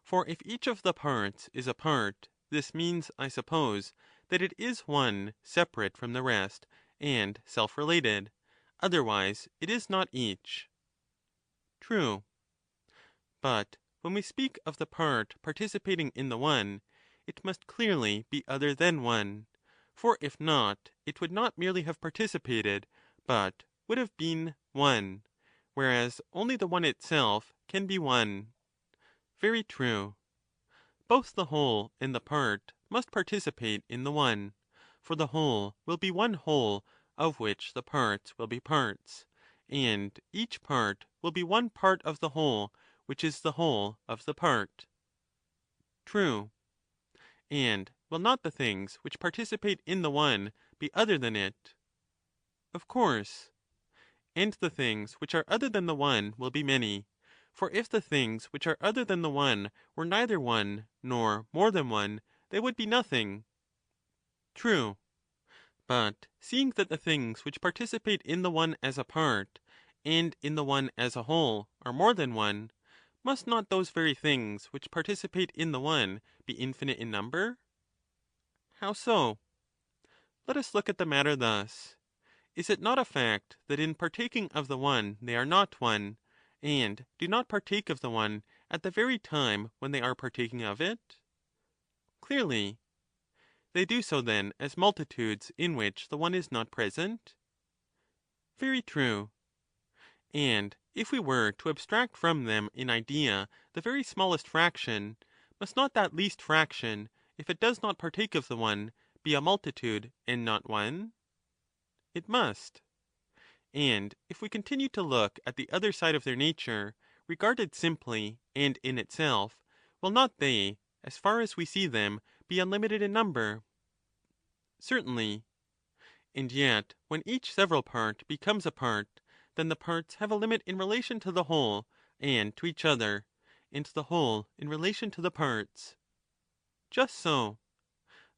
For if each of the parts is a part, this means, I suppose, that it is one separate from the rest, and self-related. Otherwise it is not each. True. But when we speak of the part participating in the one, it must clearly be other than one. For if not, it would not merely have participated, but would have been one, whereas only the one itself can be one. Very true. Both the whole and the part must participate in the one, for the whole will be one whole, of which the parts will be parts, and each part will be one part of the whole, which is the whole of the part. True. And will not the things which participate in the one be other than it? Of course. And the things which are other than the one will be many. For if the things which are other than the one were neither one nor more than one, they would be nothing. True. But seeing that the things which participate in the one as a part, and in the one as a whole, are more than one, must not those very things which participate in the one be infinite in number? How so? Let us look at the matter thus. Is it not a fact that in partaking of the one they are not one, and do not partake of the one at the very time when they are partaking of it? Clearly. They do so then as multitudes in which the one is not present? Very true. And if we were to abstract from them in idea the very smallest fraction, Must not that least fraction, if it does not partake of the one, be a multitude and not one? It must. And if we continue to look at the other side of their nature, regarded simply and in itself, will not they, as far as we see them, be unlimited in number? Certainly. And yet when each several part becomes a part, then the parts have a limit in relation to the whole and to each other, and the whole in relation to the parts. Just so.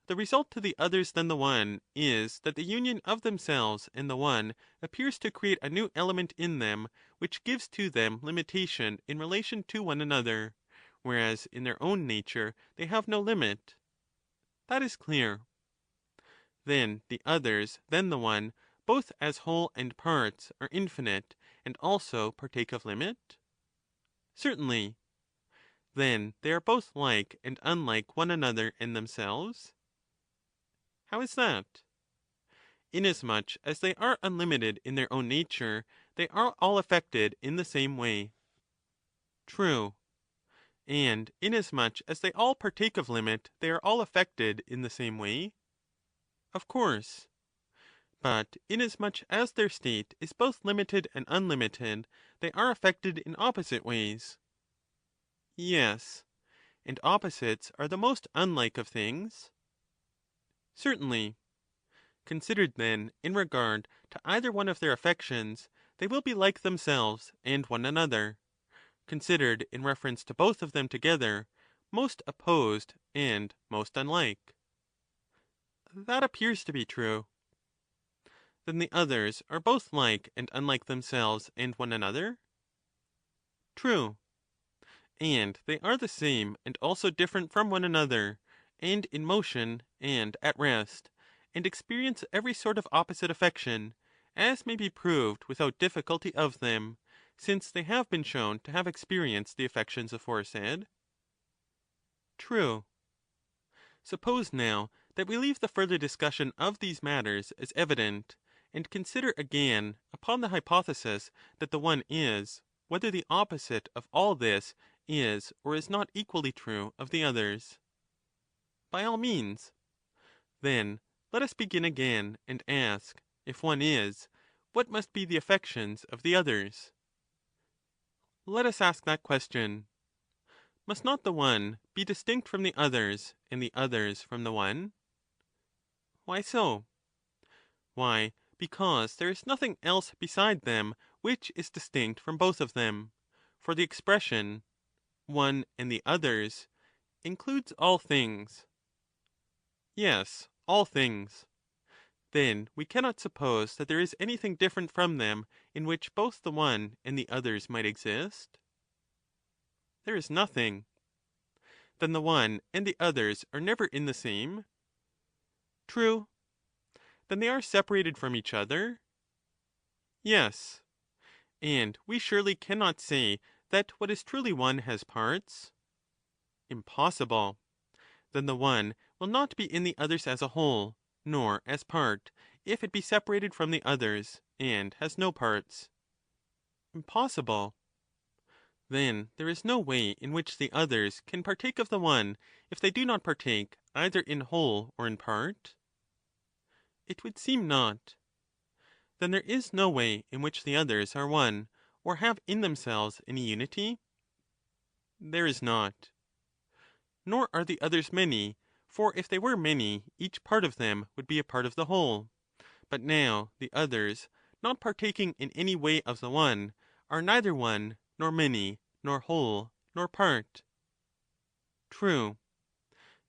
The result to the others than the one is that the union of themselves and the one appears to create a new element in them, which gives to them limitation in relation to one another, whereas in their own nature they have no limit. That is clear. Then the others than the one, both as whole and parts, are infinite, and also partake of limit? Certainly. Then they are both like and unlike one another in themselves? How is that? Inasmuch as they are unlimited in their own nature, they are all affected in the same way. True. And inasmuch as they all partake of limit, they are all affected in the same way? Of course. But inasmuch as their state is both limited and unlimited, they are affected in opposite ways. Yes. And opposites are the most unlike of things? Certainly. Considered then in regard to either one of their affections, they will be like themselves and one another. Considered in reference to both of them together, most opposed and most unlike. That appears to be true. Then the others are both like and unlike themselves and one another? True. And they are the same and also different from one another, and in motion and at rest, and experience every sort of opposite affection, as may be proved without difficulty of them, since they have been shown to have experienced the affections aforesaid. True. Suppose now that we leave the further discussion of these matters as evident, and consider again upon the hypothesis that the one is, whether the opposite of all this is or is not equally true of the others. By all means. Then let us begin again, and ask, if one is, what must be the affections of the others? Let us ask that question. Must not the one be distinct from the others, and the others from the one? Why so? Why, because there is nothing else beside them which is distinct from both of them. For the expression, one and the others, includes all things. Yes, all things. Then we cannot suppose that there is anything different from them in which both the one and the others might exist? There is nothing. Then the one and the others are never in the same? True. Then they are separated from each other? Yes. And we surely cannot say that what is truly one has parts? Impossible. Then the one will not be in the others as a whole, nor as part, if it be separated from the others, and has no parts. Impossible. Then there is no way in which the others can partake of the one, if they do not partake either in whole or in part? It would seem not. Then there is no way in which the others are one, or have in themselves any unity? There is not. Nor are the others many, for if they were many, each part of them would be a part of the whole. But now the others, not partaking in any way of the one, are neither one, nor many, nor whole, nor part. True.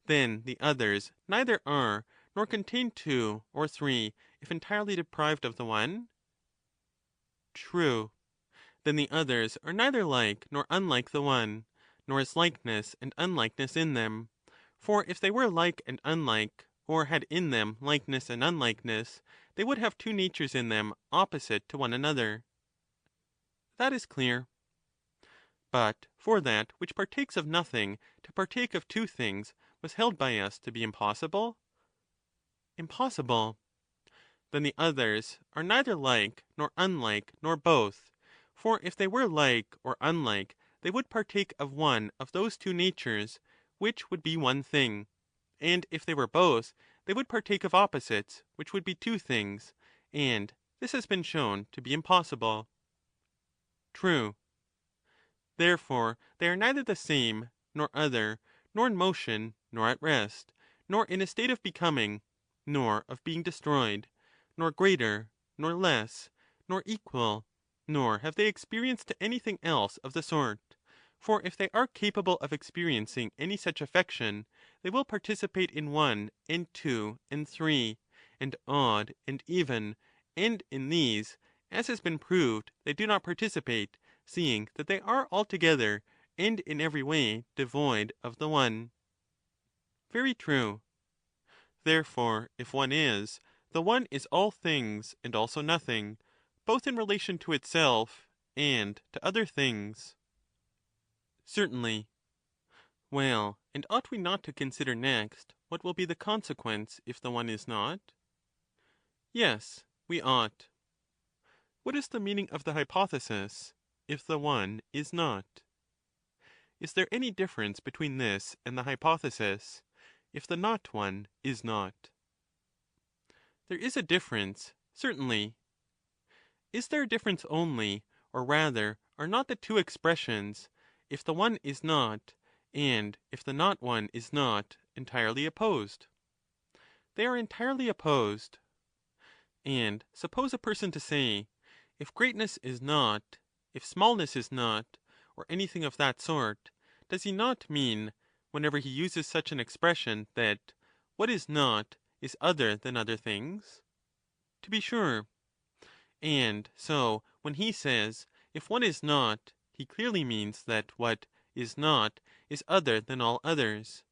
Then the others neither are, nor contain two or three, if entirely deprived of the one? True. Then the others are neither like nor unlike the one, nor is likeness and unlikeness in them. For if they were like and unlike, or had in them likeness and unlikeness, they would have two natures in them opposite to one another. That is clear. But for that which partakes of nothing, to partake of two things was held by us to be impossible? Impossible. Then the others are neither like nor unlike nor both, for if they were like or unlike, they would partake of one of those two natures, which would be one thing. And if they were both, they would partake of opposites, which would be two things, and this has been shown to be impossible. True. Therefore they are neither the same, nor other, nor in motion, nor at rest, nor in a state of becoming, nor of being destroyed, nor greater, nor less, nor equal, nor have they experienced anything else of the sort. For if they are capable of experiencing any such affection, they will participate in one and two and three, and odd and even, and in these, as has been proved, they do not participate, seeing that they are altogether and in every way devoid of the one. Very true. Therefore, if one is, the one is all things and also nothing, both in relation to itself and to other things. Certainly. Well, and ought we not to consider next what will be the consequence if the one is not? Yes, we ought. What is the meaning of the hypothesis, if the one is not? Is there any difference between this and the hypothesis, if the not one is not? There is a difference, certainly. Is there a difference only, or rather are not the two expressions, if the one is not, and if the not one is not, entirely opposed? They are entirely opposed. And suppose a person to say, if greatness is not, if smallness is not, or anything of that sort, does he not mean, whenever he uses such an expression, that what is not is other than other things? To be sure. And so, when he says, if one is not, he clearly means that what is not is other than all others.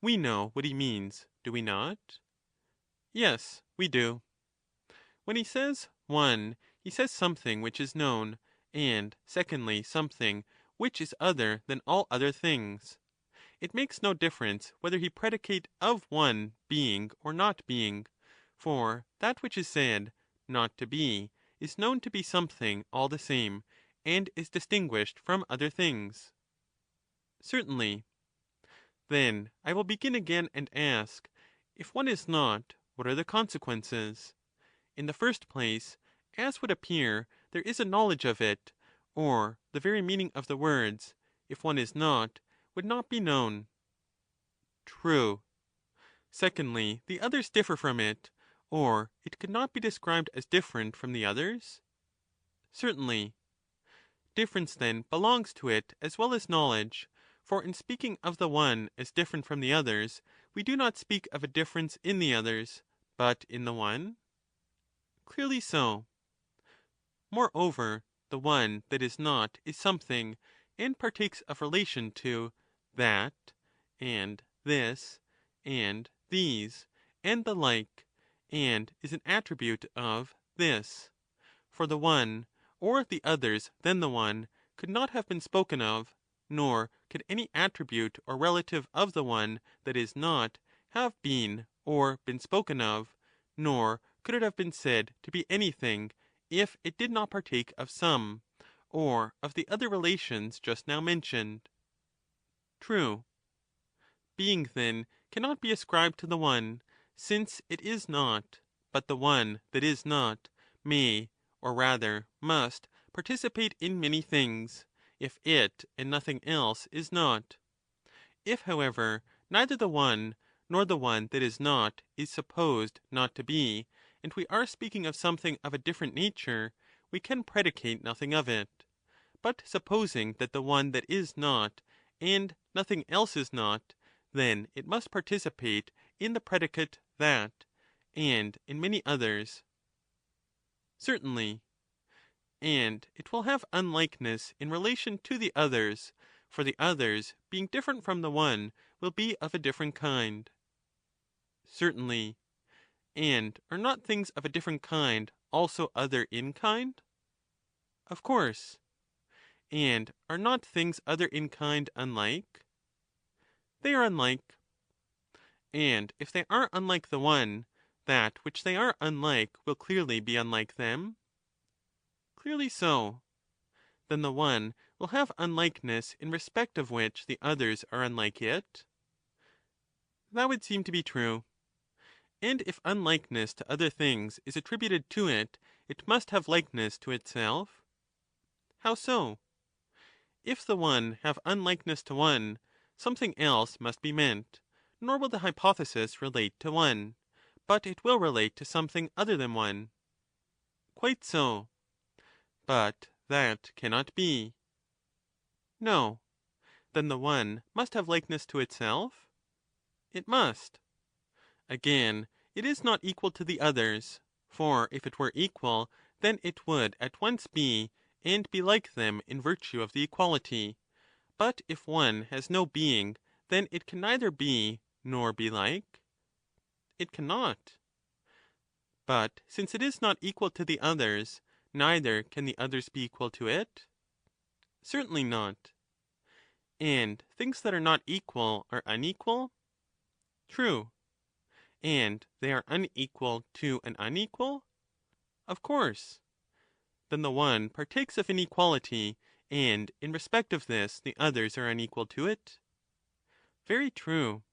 We know what he means, do we not? Yes, we do. When he says one, he says something which is known, and secondly something which is other than all other things. It makes no difference whether he predicate of one being or not being, for that which is said not to be is known to be something all the same, and is distinguished from other things. Certainly. Then I will begin again and ask, if one is not, what are the consequences? In the first place, as would appear, there is a knowledge of it, or the very meaning of the words, if one is not, would not be known. True. Secondly, the others differ from it, or it could not be described as different from the others? Certainly. Difference then belongs to it as well as knowledge, for in speaking of the one as different from the others, we do not speak of a difference in the others, but in the one? Clearly so. Moreover, the one that is not is something, and partakes of relation to that, and this, and these, and the like, and is an attribute of this. For the one, or the others than the one, could not have been spoken of, nor could any attribute or relative of the one that is not have been or been spoken of, nor could it have been said to be anything if it did not partake of some, or of the other relations just now mentioned. True. Being, then, cannot be ascribed to the one, since it is not, but the one that is not may, or rather must, participate in many things, if it and nothing else is not. If, however, neither the one nor the one that is not is supposed not to be, and we are speaking of something of a different nature, we can predicate nothing of it. But supposing that the one that is not, and nothing else is not, then it must participate in the predicate that, and in many others. Certainly. And it will have unlikeness in relation to the others, for the others, being different from the one, will be of a different kind. Certainly. And are not things of a different kind also other in kind? Of course. And are not things other in kind unlike? They are unlike. And if they are unlike the one, that which they are unlike will clearly be unlike them? Clearly so. Then the one will have unlikeness in respect of which the others are unlike it? That would seem to be true. And if unlikeness to other things is attributed to it, it must have likeness to itself? How so? If the one have unlikeness to one, something else must be meant, nor will the hypothesis relate to one, but it will relate to something other than one. Quite so. But that cannot be. No. Then the one must have likeness to itself? It must. Again, it is not equal to the others, for if it were equal, then it would at once be, and be like them in virtue of the equality. But if one has no being, then it can neither be nor be like? It cannot. But since it is not equal to the others, neither can the others be equal to it? Certainly not. And things that are not equal are unequal? True. And they are unequal to an unequal? Of course. Then the one partakes of inequality, and in respect of this the others are unequal to it? Very true.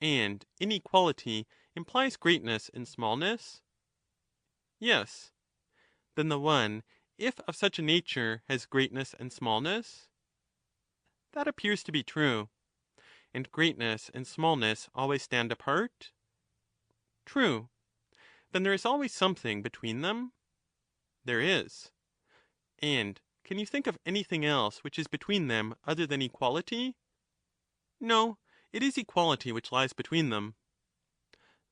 And inequality implies greatness and smallness? Yes. Then the one, if of such a nature, has greatness and smallness? That appears to be true. And greatness and smallness always stand apart? True. Then there is always something between them? There is. And can you think of anything else which is between them other than equality? No, it is equality which lies between them.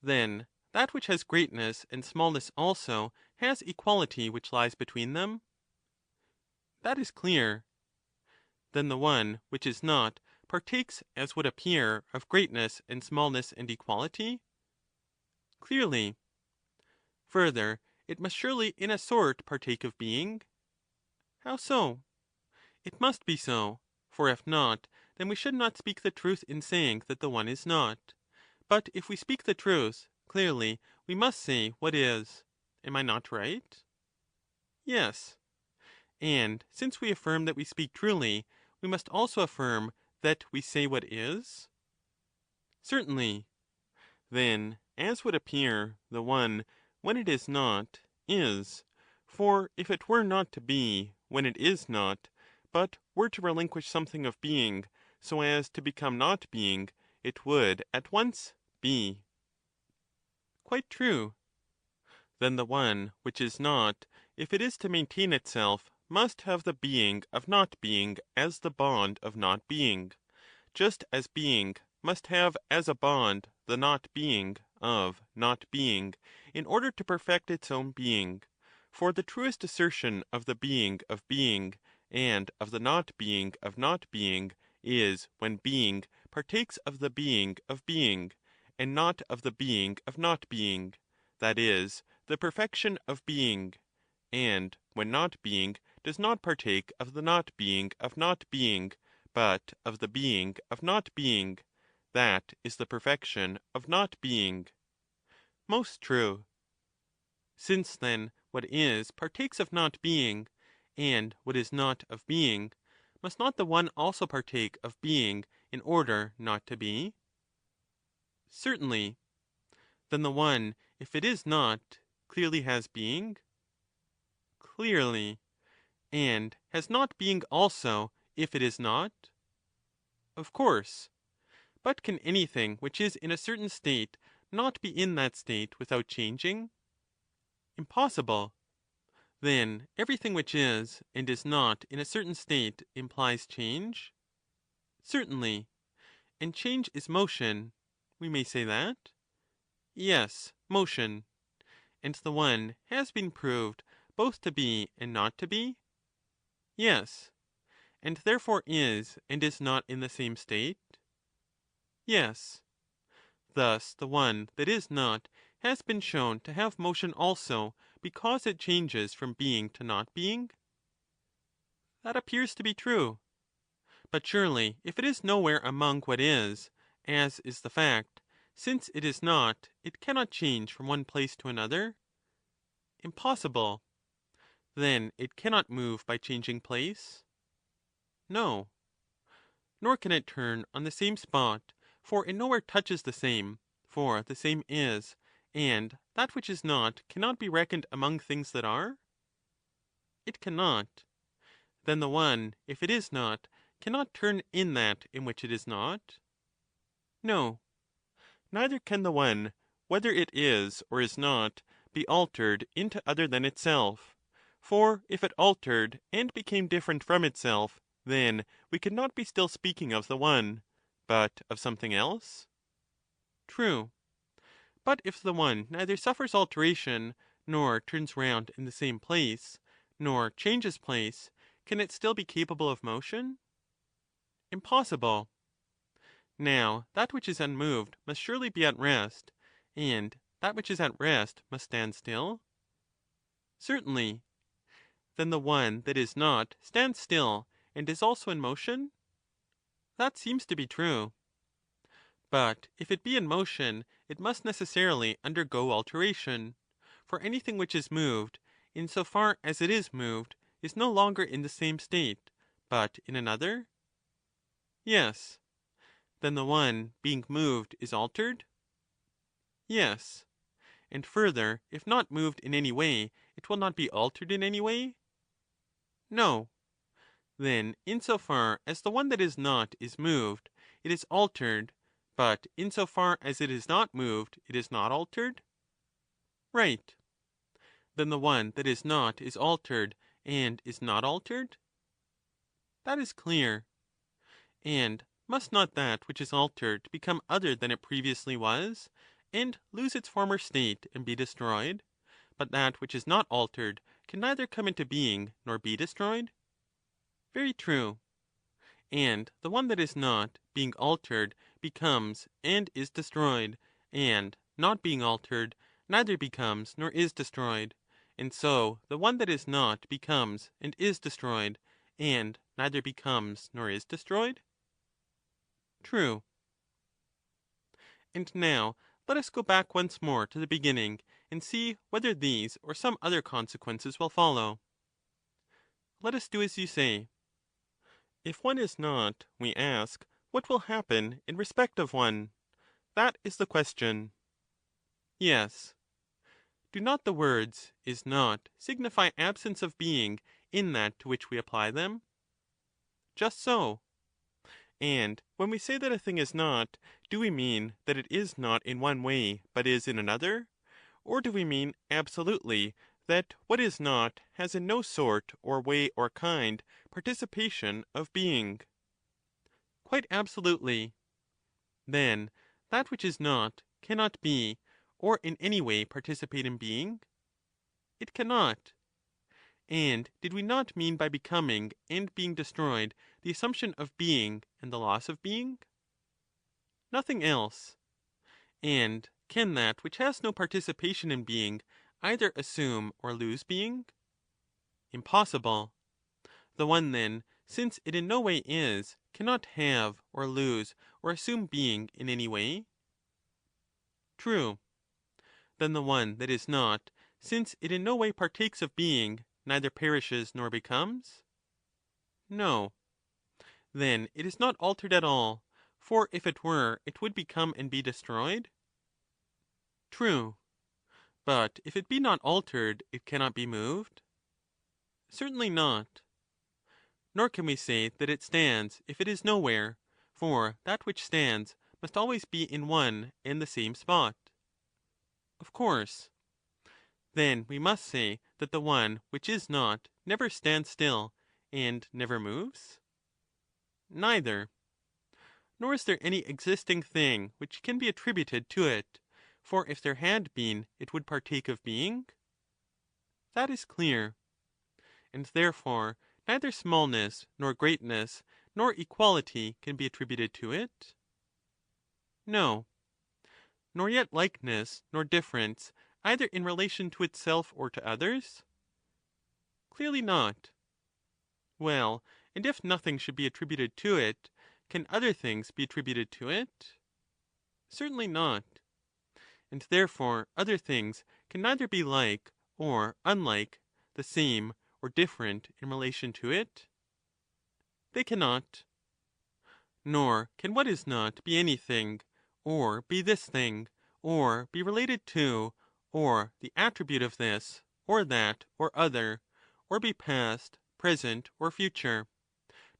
Then that which has greatness and smallness also has equality which lies between them? That is clear. Then the one which is not partakes, as would appear, of greatness and smallness and equality? Clearly. Further, it must surely in a sort partake of being? How so? It must be so, for if not, then we should not speak the truth in saying that the one is not. But if we speak the truth, clearly we must say what is. Am I not right? Yes. And since we affirm that we speak truly, we must also affirm that we say what is? Certainly. Then, as would appear, the one, when it is not, is. For if it were not to be, when it is not, but were to relinquish something of being, so as to become not being, it would at once be. Quite true. Then the one which is not, if it is to maintain itself, must have the being of not being as the bond of not being, just as being must have as a bond the not being of not being, in order to perfect its own being. For the truest assertion of the being of being, and of the not being of not being, is when being partakes of the being of being, and not of the being of not being, that is, the perfection of being, and when not being does not partake of the not being of not being, but of the being of not being, that is the perfection of not being. Most true. Since, then, what is partakes of not being, and what is not of being, must not the one also partake of being in order not to be? Certainly. Then the one, if it is not, clearly has being? Clearly. And has not being also, if it is not? Of course. But can anything which is in a certain state not be in that state without changing? Impossible. Then everything which is and is not in a certain state implies change? Certainly. And change is motion. We may say that? Yes, motion. And the one has been proved both to be and not to be? Yes. And therefore is and is not in the same state? Yes. Thus the one that is not has been shown to have motion also, because it changes from being to not being? That appears to be true. But surely if it is nowhere among what is, as is the fact, since it is not, it cannot change from one place to another? Impossible. Then it cannot move by changing place? No. Nor can it turn on the same spot, For it nowhere touches the same, for the same is, and that which is not cannot be reckoned among things that are? It cannot. Then the one, if it is not, cannot turn in that in which it is not? No. Neither can the one, whether it is or is not, be altered into other than itself. For if it altered and became different from itself, then we could not be still speaking of the one, but of something else? True. But if the one neither suffers alteration, nor turns round in the same place, nor changes place, can it still be capable of motion? Impossible. Now that which is unmoved must surely be at rest, and that which is at rest must stand still? Certainly. Then the one that is not stands still, and is also in motion? That seems to be true. But if it be in motion, it must necessarily undergo alteration. For anything which is moved, in so far as it is moved, is no longer in the same state, but in another? Yes. Then the one being moved is altered? Yes. And further, if not moved in any way, it will not be altered in any way? No. Then in so far as the one that is not is moved, it is altered, but in so far as it is not moved, it is not altered? Right. Then the one that is not is altered, and is not altered? That is clear. And must not that which is altered become other than it previously was, and lose its former state and be destroyed? But that which is not altered can neither come into being nor be destroyed? Very true. And the one that is not, being altered, becomes and is destroyed, and, not being altered, neither becomes nor is destroyed. And so the one that is not becomes and is destroyed, and neither becomes nor is destroyed? True. And now let us go back once more to the beginning, and see whether these or some other consequences will follow. Let us do as you say. If one is not, we ask, what will happen in respect of one? That is the question. Yes. Do not the words is not signify absence of being in that to which we apply them? Just so. And when we say that a thing is not, do we mean that it is not in one way, but is in another? Or do we mean absolutely that what is not has in no sort or way or kind participation of being? Quite absolutely. Then that which is not cannot be, or in any way participate in being? It cannot. And did we not mean by becoming and being destroyed the assumption of being and the loss of being? Nothing else. And can that which has no participation in being either assume or lose being? Impossible. The one, then, since it in no way is, cannot have or lose or assume being in any way? True. Then the one that is not, since it in no way partakes of being, neither perishes nor becomes? No. Then it is not altered at all, for if it were, it would become and be destroyed? True. But if it be not altered, it cannot be moved? Certainly not. Nor can we say that it stands if it is nowhere, for that which stands must always be in one and the same spot. Of course. Then we must say that the one which is not never stands still, and never moves? Neither. Nor is there any existing thing which can be attributed to it, for if there had been, it would partake of being? That is clear. And therefore neither smallness, nor greatness, nor equality can be attributed to it? No. Nor yet likeness, nor difference, either in relation to itself or to others? Clearly not. Well, and if nothing should be attributed to it, can other things be attributed to it? Certainly not. And therefore other things can neither be like or unlike, the same or different in relation to it? They cannot. Nor can what is not be anything, or be this thing, or be related to, or the attribute of this, or that, or other, or be past, present, or future.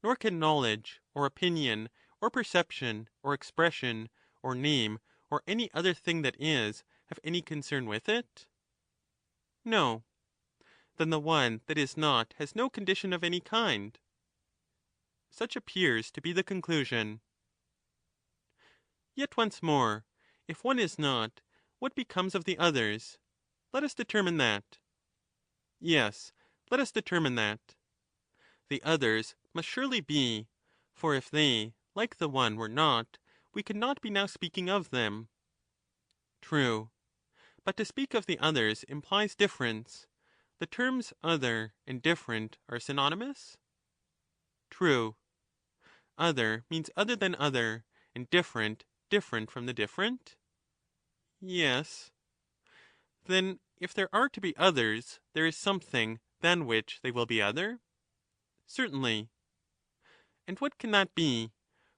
Nor can knowledge, or opinion, or perception, or expression, or name, or any other thing that is, have any concern with it? No. Then the one that is not has no condition of any kind. Such appears to be the conclusion. Yet once more, if one is not, what becomes of the others? Let us determine that. Yes, let us determine that. The others must surely be, for if they, like the one, were not, we could not be now speaking of them. True. But to speak of the others implies difference. The terms other and different are synonymous? True. Other means other than other, and different, different from the different? Yes. Then, if there are to be others, there is something than which they will be other? Certainly. And what can that be?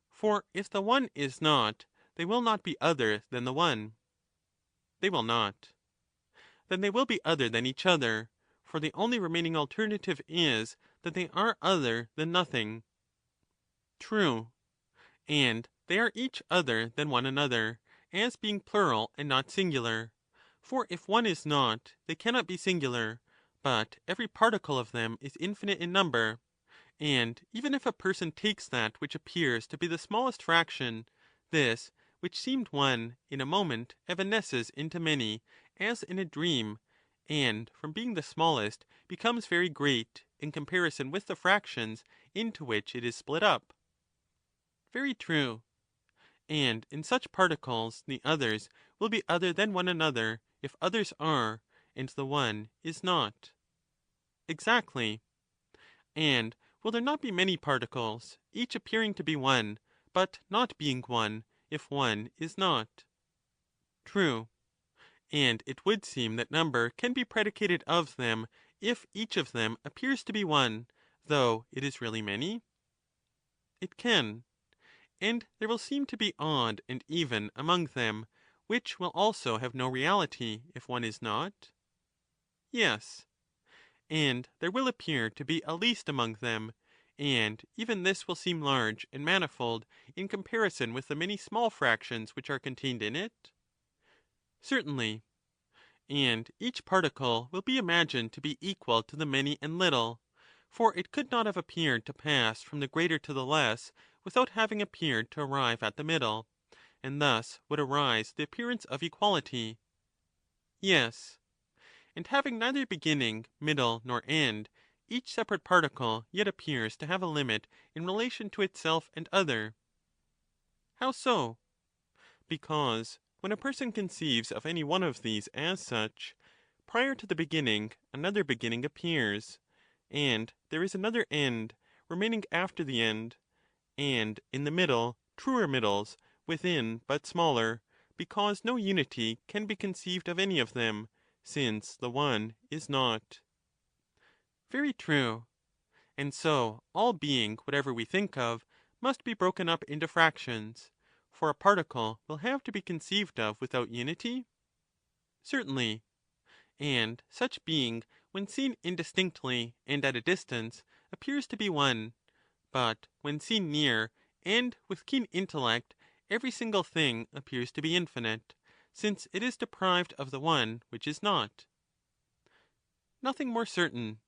For if the one is not, they will not be other than the one. They will not. Then they will be other than each other, for the only remaining alternative is that they are other than nothing. True. And they are each other than one another, as being plural and not singular. For if one is not, they cannot be singular, but every particle of them is infinite in number. And even if a person takes that which appears to be the smallest fraction, this, which seemed one in a moment, evanesces into many, as in a dream, and from being the smallest becomes very great in comparison with the fractions into which it is split up. Very true. And in such particles the others will be other than one another, if others are, and the one is not. Exactly. And will there not be many particles, each appearing to be one, but not being one, if one is not? True. And it would seem that number can be predicated of them if each of them appears to be one, though it is really many? It can. And there will seem to be odd and even among them, which will also have no reality if one is not? Yes. And there will appear to be a least among them, and even this will seem large and manifold in comparison with the many small fractions which are contained in it? Certainly. And each particle will be imagined to be equal to the many and little, for it could not have appeared to pass from the greater to the less without having appeared to arrive at the middle, and thus would arise the appearance of equality. Yes. And having neither beginning, middle, nor end, each separate particle yet appears to have a limit in relation to itself and other. How so? Because when a person conceives of any one of these as such, prior to the beginning another beginning appears, and there is another end, remaining after the end, and in the middle truer middles, within but smaller, because no unity can be conceived of any of them, since the one is not. Very true. And so all being, whatever we think of, must be broken up into fractions, for a particle will have to be conceived of without unity? Certainly. And such being, when seen indistinctly and at a distance, appears to be one, but when seen near and with keen intellect, every single thing appears to be infinite, since it is deprived of the one which is not. Nothing more certain.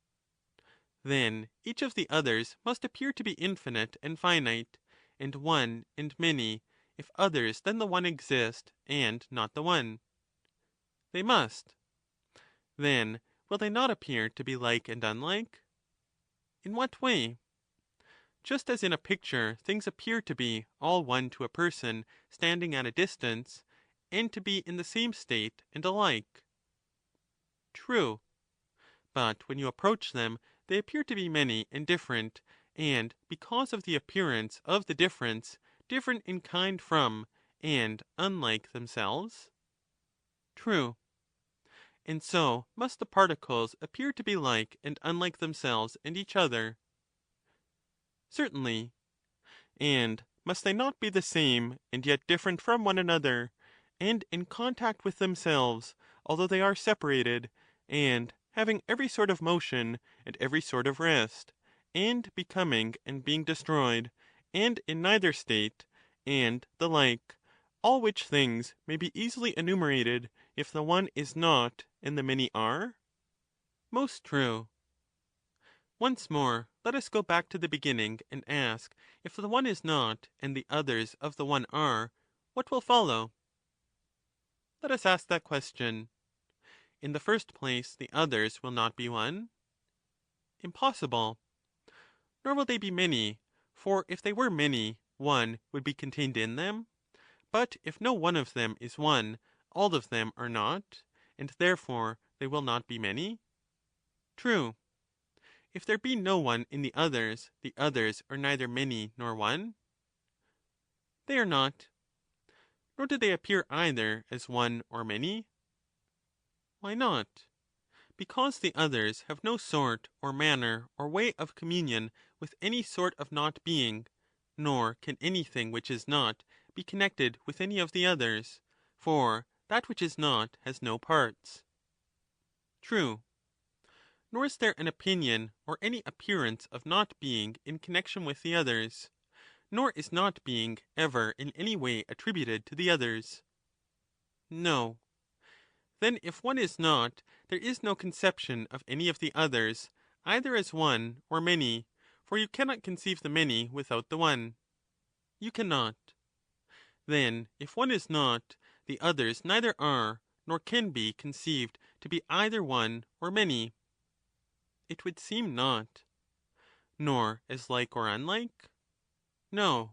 Then each of the others must appear to be infinite and finite, and one and many, if others than the one exist, and not the one. They must. Then will they not appear to be like and unlike? In what way? Just as in a picture things appear to be all one to a person standing at a distance, and to be in the same state and alike. True. But when you approach them, they appear to be many and different, and because of the appearance of the difference, different in kind from, and unlike themselves? True. And so must the particles appear to be like and unlike themselves and each other? Certainly. And must they not be the same, and yet different from one another, and in contact with themselves, although they are separated, and having every sort of motion, and every sort of rest, and becoming and being destroyed, and in neither state, and the like, all which things may be easily enumerated, if the one is not, and the many are? Most true. Once more, let us go back to the beginning, and ask, if the one is not, and the others of the one are, what will follow? Let us ask that question. In the first place, the others will not be one? Impossible. Nor will they be many, for if they were many, one would be contained in them. But if no one of them is one, all of them are not, and therefore they will not be many? True. If there be no one in the others are neither many nor one? They are not. Nor do they appear either as one or many? Why not? Because the others have no sort or manner or way of communion with any sort of not being, nor can anything which is not be connected with any of the others, for that which is not has no parts. True. Nor is there an opinion or any appearance of not being in connection with the others, nor is not being ever in any way attributed to the others. No. Then if one is not, there is no conception of any of the others, either as one or many, for you cannot conceive the many without the one. You cannot. Then if one is not, the others neither are, nor can be conceived to be either one or many. It would seem not. Nor as like or unlike? No.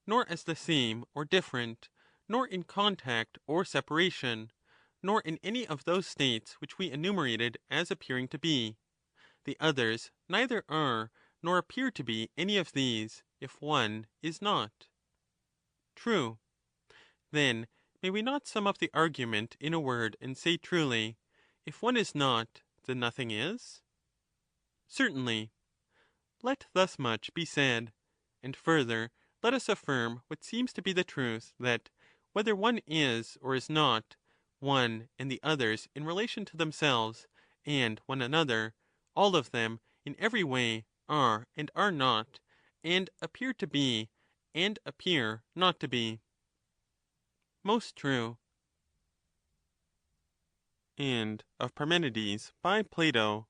Nor as the same or different, nor in contact or separation, nor in any of those states which we enumerated as appearing to be. The others neither are, nor appear to be any of these, if one is not. True. Then may we not sum up the argument in a word and say truly, if one is not, then nothing is? Certainly. Let thus much be said. And further, let us affirm what seems to be the truth, that, whether one is or is not, one and the others in relation to themselves and one another, all of them in every way are and are not, and appear to be and appear not to be. Most true. And of Parmenides by Plato.